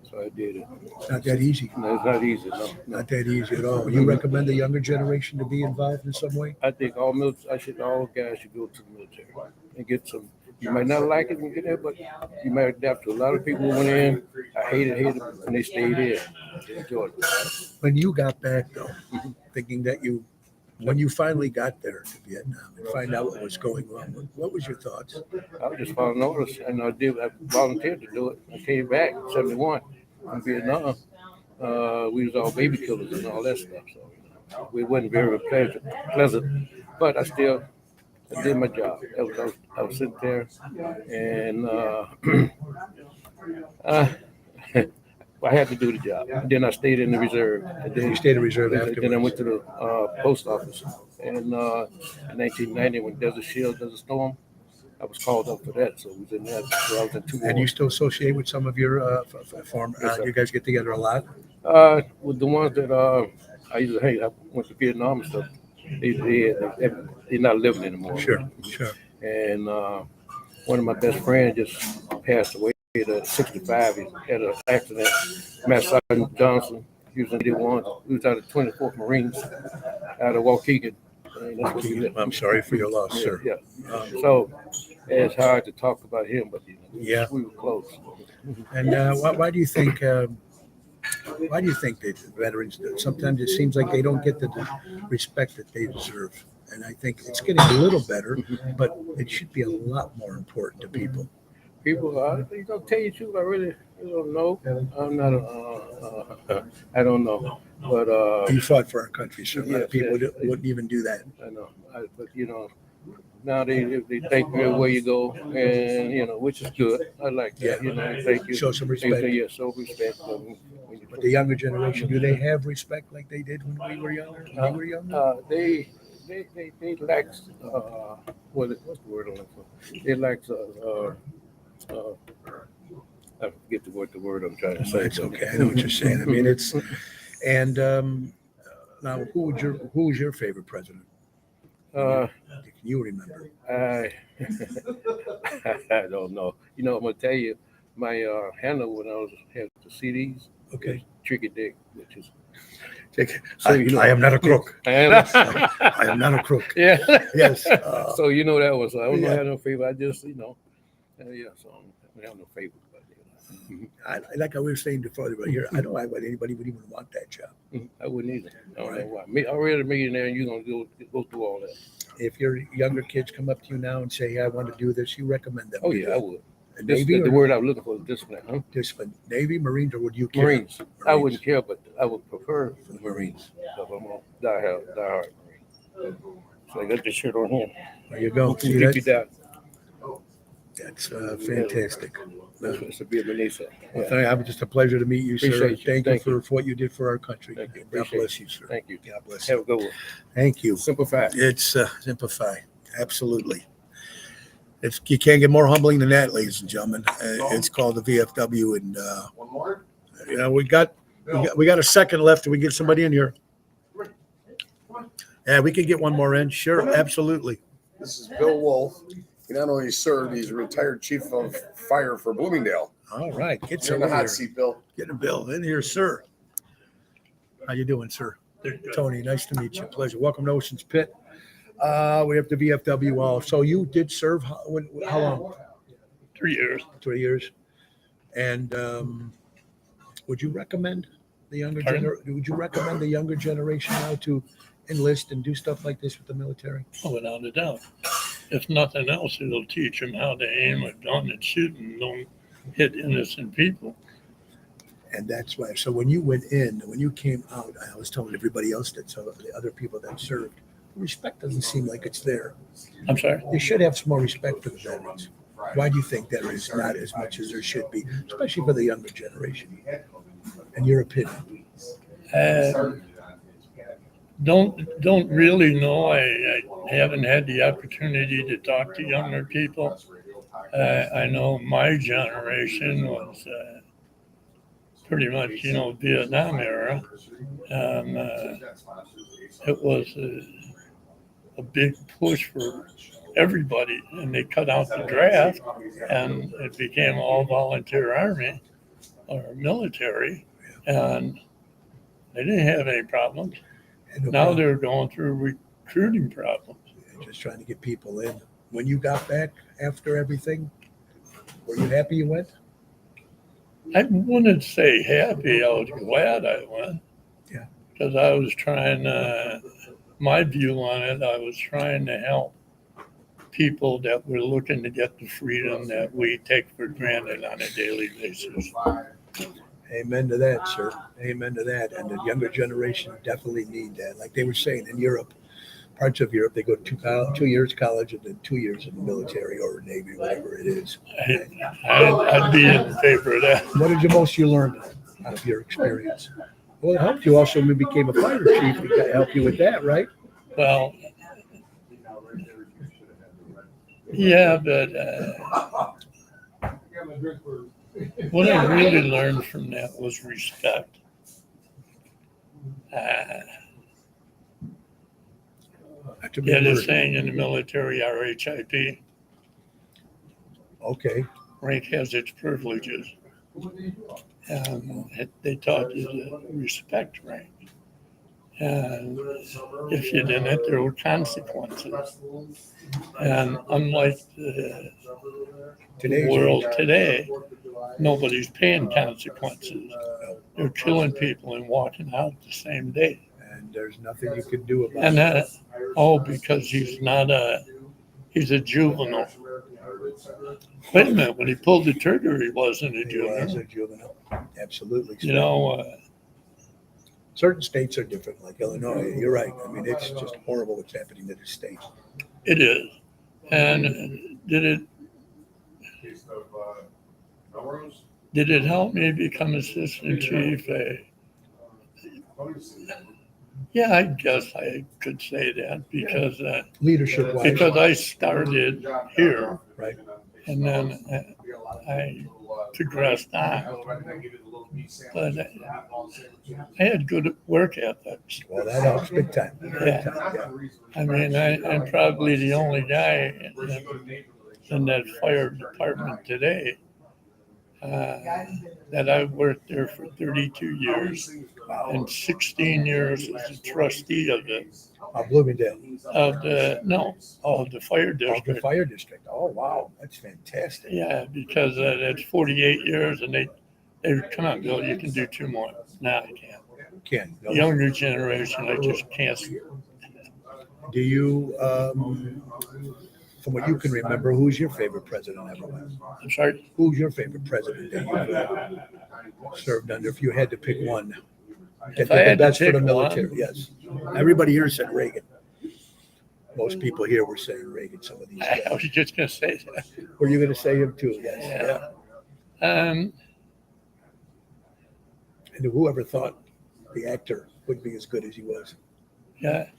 so I did it. It's not that easy. No, it's not easy. No. Not that easy at all. You recommend the younger generation to be involved in some way? I think all guys should go to the military and get some You might not like it when you get there, but you might adapt to. A lot of people who went in, I hated, and they stayed in. They enjoyed it. When you got back though, thinking that when you finally got there to Vietnam and find out what was going on, what was your thoughts? I was just following orders, and I volunteered to do it. I came back in '71 from Vietnam. We was all baby killers and all that stuff, so we wasn't very pleasant. But I did my job. I was sitting there, and I had to do the job. Then I stayed in the reserve. And then You stayed in reserve Then I afterwards. went to the post office. And in 1990, when Desert Storm, I was called up for that. So I was in that. So I was in 2 And you still associate with some of your former, Yes, sir. you guys get together a lot? with the ones that I used to hang. I went to Vietnam and stuff. They're not living anymore. Sure. And one of my best friends just passed away at 65. He had an accident. Matt Sergeant Johnson. He was in D1. He was out of 24th Marines out of Waukegan. And that's what he did. I'm sorry for your loss, Yeah, sir. yeah. So it's hard to talk about him, but Yeah. we were close. And why do you think? Why do you think that veterans do? Sometimes it seems like they don't get the respect that they deserve, and I think it's getting a little better, but it should be a lot more important to people. People, tell you the truth, I really don't know. I'm not, I don't know. But You fought for our country, so a lot of Yes, people yes. wouldn't even do that. I know, but now they thank you everywhere you go, and which is good. I like that. Thank you. Show some They respect. say, yeah, show respect. But the younger generation, do they have respect like they did when we were younger? When we were younger? They lack what's the word I'm looking for? They lack I forget the word I'm trying to say. It's okay. I know what you're saying. I mean, it's and now who was your favorite president? Can you remember? I I don't know. I'm gonna tell you, my handle when I had the CDs, Okay. Tricky Dick, which is I am not a crook. I am. I am not a crook. Yeah. Yes. So that was. I don't Yeah. have no favor. I just yeah. So I don't have no favor. But, Like I was saying before, right here, I don't know why anybody would even want that job. I wouldn't either. I don't Right. know why. Already a millionaire, and you're gonna go through all that. If your younger kids come up to you now and say, "Hey, I want to do this," you recommend them. Oh to yeah, do I it. would. Navy The or word I was looking for is discipline. Huh? discipline? Navy, Marines, or would you care? Marines. I wouldn't care, but I would prefer the Marines. Because I'm a diehard Marine. So I got this shirt on here. There you go. See, Keep you down. that's fantastic. It's a Vietnamese. Well, it was just a pleasure to meet you, sir. Appreciate you. Thank Thank you for what you did for our country. Thank you. God Appreciate bless you, sir. Thank you. God bless you. Have a good one. Thank you. Simplify. It's Simplify. Absolutely. You can't get more humbling than that, ladies and gentlemen. It's called the VFW, and One more? we got a second left. Do we get somebody in here? Yeah, we can get one more in. Sure, absolutely. This is Bill Wolf. He not only served, he's a retired chief of fire for Bloomingdale. All right, get You're in some the in hot here. seat, Bill. Get a bill in here, sir. How you doing, sir? Tony, nice to meet you. Pleasure. Welcome to Ocean's Pit. We have the VFW all. So you did serve how long? 3 years. 3 years. And would you recommend the younger generation now to enlist and do stuff like this with the military? Oh, without a doubt. If nothing else, it'll teach them how to aim a gun and shoot and don't hit innocent people. And that's why. So when you went in, when you came out, I was telling everybody else that, so the other people that served, respect doesn't seem like it's there. I'm sorry. They should have some more respect for the veterans. Why do you think there is not as much as there should be, especially for the younger generation? In your opinion? Don't really know. I haven't had the opportunity to talk to younger people. I know my generation was pretty much, Vietnam era. It was a big push for everybody, and they cut out the draft, and it became all volunteer army or military, and they didn't have any problems. And Now they're going through recruiting problems. just trying to get people in. when you got back after everything? Were you happy you went? I wouldn't say happy. I was glad I went. Yeah. Because I was trying, my view on it, I was trying to help people that were looking to get the freedom that we take for granted on a daily basis. Amen to that, sir. Amen to that. And the younger generation definitely need that. Like they were saying in Europe, parts of Europe, they go to 2 years college and then 2 years in the military or Navy, whatever it is. I'd be in favor of that. What did you learn out of your experience? Well, it helped you also when you became a fighter chief. It got help you with that, right? Well, yeah, but what I really learned from that was respect. That's a Yeah, big they're word. saying in the military, RHIP, Okay. rank has its privileges. They taught you to respect rank. And if you didn't, there were consequences. And unlike the Today's world today, nobody's paying consequences. They're killing people and walking out the same day. and there's nothing you can do about And it. because he's a juvenile. Wait a minute, when he pulled the trigger, he wasn't a He was juvenile. a juvenile. Absolutely. You know, Certain states are different, like Illinois. You're right. I mean, it's just horrible what's happening to the state. it is. And did it help me become assistant chief? Yeah, I guess I could say that because Leadership wise, because I started here, right? and then I progressed on. But I had good work ethics. Well, that helps big time. Big Yeah. time, yeah. I mean, I'm probably the only guy in that fire department today that I worked there for 32 years and 16 years as a trustee of it, Bloomingdale, of the fire of the district. fire district. Oh, wow, that's fantastic. Yeah, because that's 48 years, and they come on, Bill, you can do 2 more. No, I can't. Ken, no. Younger generation, I just can't. Do you, from what you can remember, who's your favorite president ever was? I'm sorry. Who's your favorite president that you've served under? If you had to pick one, If I had to that's for the pick military. one? Yes. Everybody here said Reagan. Most people here were saying Reagan. Some of these I guys. was just gonna say that. Were you going to say him too? Yes. Yeah. And whoever thought the actor would be as good as he was? Yeah.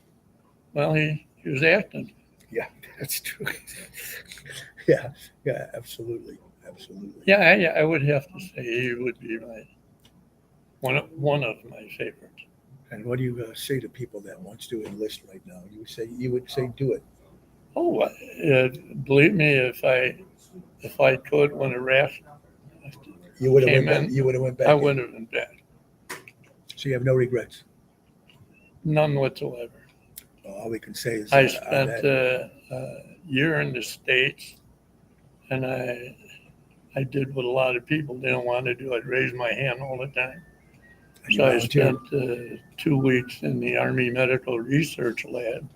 Well, he was acting. Yeah, that's true. Yeah, absolutely. Yeah, I would have to say he would be one of my favorites. And what do you say to people that wants to enlist right now? You would say do it. Oh, believe me, if I could, when Iraq You would have Came went back. in, You would have went back. I in. would have been back. So you have no regrets. None whatsoever. All we can say is I on spent that. a year in the States, and I did what a lot of people didn't want to do. I'd raise my hand all the time. You So I volunteered. spent 2 weeks in the Army Medical Research Lab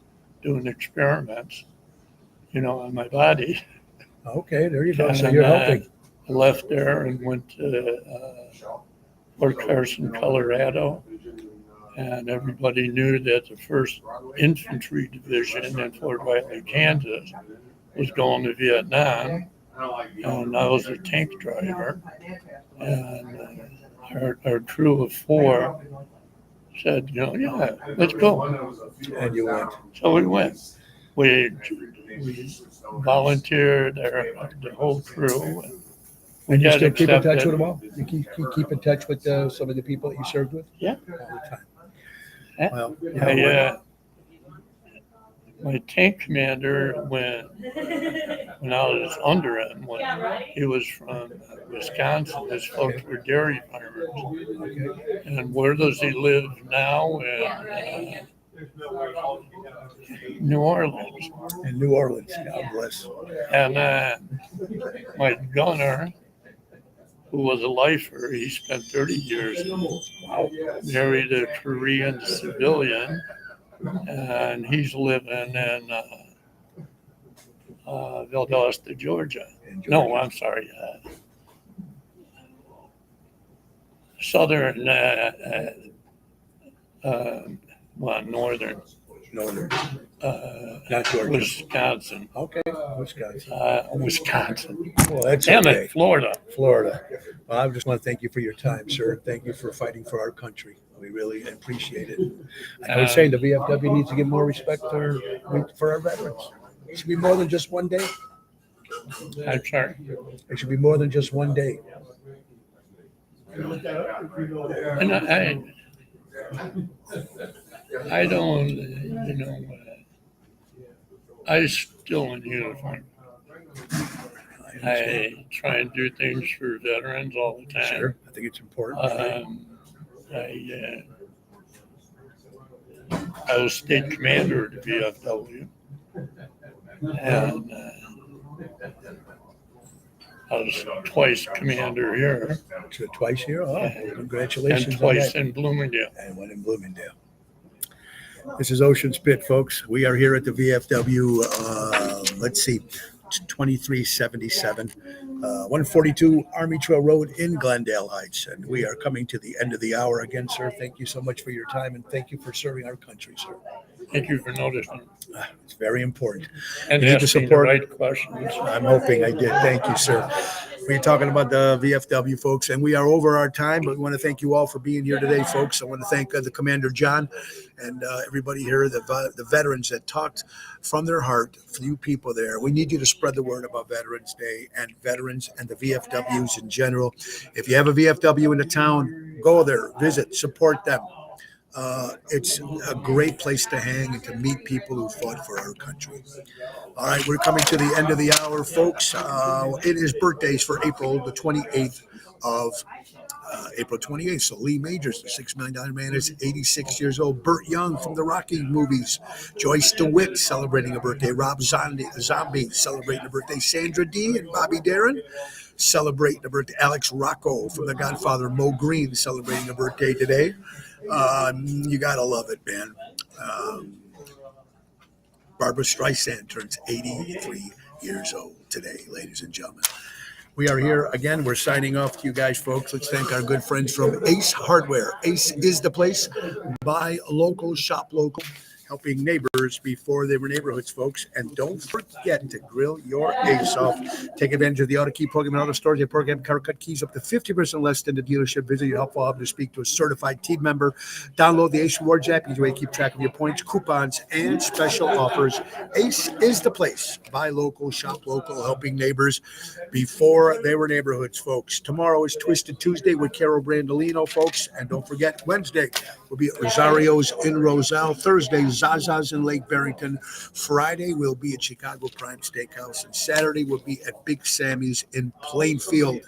doing experiments, on my body. Okay, there you go. So And, you're helping. I left there and went to Fort Carson, Colorado. And everybody knew that the 1st Infantry Division in Fort Riley, Kansas was going to Vietnam. And I was a tank driver. And our crew of 4 said, yeah, let's go. And you went. So we went. We volunteered the whole crew. And you got still keep in touch accepted. with them all? You keep in touch with some of the people that you served with? Yeah. All the time. Yeah. Well, you know what? My tank commander, when I was under him, when he was from Wisconsin, his folks were dairy farmers. And where does he live now? New Orleans. In New Orleans. God bless. And my gunner, who was a lifer, he spent 30 years, married a Korean civilian, and he's living in Valdosta, Georgia. No, I'm sorry. Southern, northern, Not Georgia. Wisconsin. Okay, Wisconsin. Wisconsin. Well, that's Damn okay. it, Florida. Florida. Well, I just want to thank you for your time, sir. Thank you for fighting for our country. We really appreciate it. And I was saying the VFW needs to give more respect for our veterans. It should be more than just one day. I'm sorry. It should be more than just one day. And I don't, I still in uniform. I try and do things for veterans all the time. Sure, I think it's important. I was state commander of the VFW, and I was twice commander here. So twice here. Oh, congratulations! And on twice that. in Bloomingdale. And one in Bloomingdale. This is Ocean Spit, folks. We are here at the VFW. Let's see, 2377, 142 Army Trail Road in Glendale Heights. And we are coming to the end of the hour again, sir. Thank you so much for your time, and thank you for serving our country, sir. Thank you for noticing. It's very important. And You need to asking the support- right questions. I'm hoping I did. Thank you, sir. We're talking about the VFW, folks, and we are over our time, but we want to thank you all for being here today, folks. I want to thank the Commander John and everybody here, the veterans that talked from their heart, for you people there. We need you to spread the word about Veterans Day and veterans and the VFWs in general. If you have a VFW in the town, go there, visit, support them. It's a great place to hang and to meet people who fought for our country. All right, we're coming to the end of the hour, folks. It is birthdays for April the 28th of April 28th. So Lee Majors, the $6 Million Man, is 86 years old. Burt Young from the Rocky movies. Joyce DeWitt celebrating a birthday. Rob Zombie celebrating a birthday. Sandra Dee and Bobby Darin celebrating a birthday. Alex Rocco from The Godfather. Mo Green celebrating a birthday today. You gotta love it, man. Barbara Streisand turns 83 years old today, ladies and gentlemen. We are here again. We're signing off to you guys, folks. Let's thank our good friends from Ace Hardware. Ace is the place. Buy local, shop local, helping neighbors before they were neighborhoods, folks. And don't forget to grill your Ace off. Take advantage of the Auto Key program in auto stores. They program car cut keys up to 50% less than the dealership. Visit your helpful hub to speak to a certified team member. Download the Ace Rewards app. Easy way to keep track of your points, coupons, and special offers. Ace is the place. Buy local, shop local, helping neighbors before they were neighborhoods, folks. Tomorrow is Twisted Tuesday with Carol Brandolino, folks. And don't forget, Wednesday will be at Rosario's in Roselle. Thursday, Zaza's in Lake Barrington. Friday, we'll be at Chicago Prime Steakhouse. And Saturday, we'll be at Big Sammy's in Plainfield.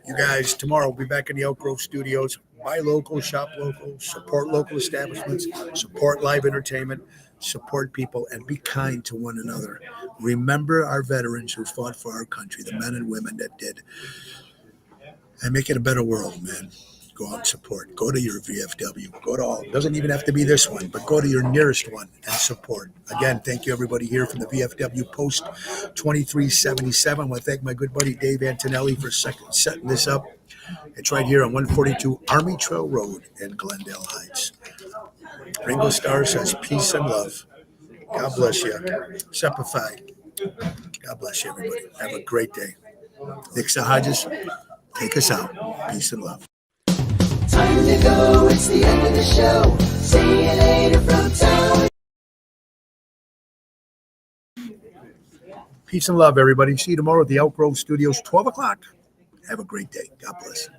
You guys, tomorrow we'll be back in the Elk Grove studios. Buy local, shop local, support local establishments, support live entertainment, support people, and be kind to one another. Remember our veterans who fought for our country, the men and women that did. And make it a better world, man. Go out and support. Go to your VFW. Go to all. It doesn't even have to be this one, but go to your nearest one and support. Again, thank you, everybody here from the VFW Post 2377. I want to thank my good buddy Dave Antonelli for setting this up. It's right here on 142 Army Trail Road in Glendale Heights. Ringo Starr says peace and love. God bless you. Semper Fi. God bless you, everybody. Have a great day. Nixa Hodges, take us out. Peace and love. Time to go, it's the end of the show. See you later from town. Peace and love, everybody. See you tomorrow at the Elk Grove Studios, 12 o'clock. Have a great day. God bless.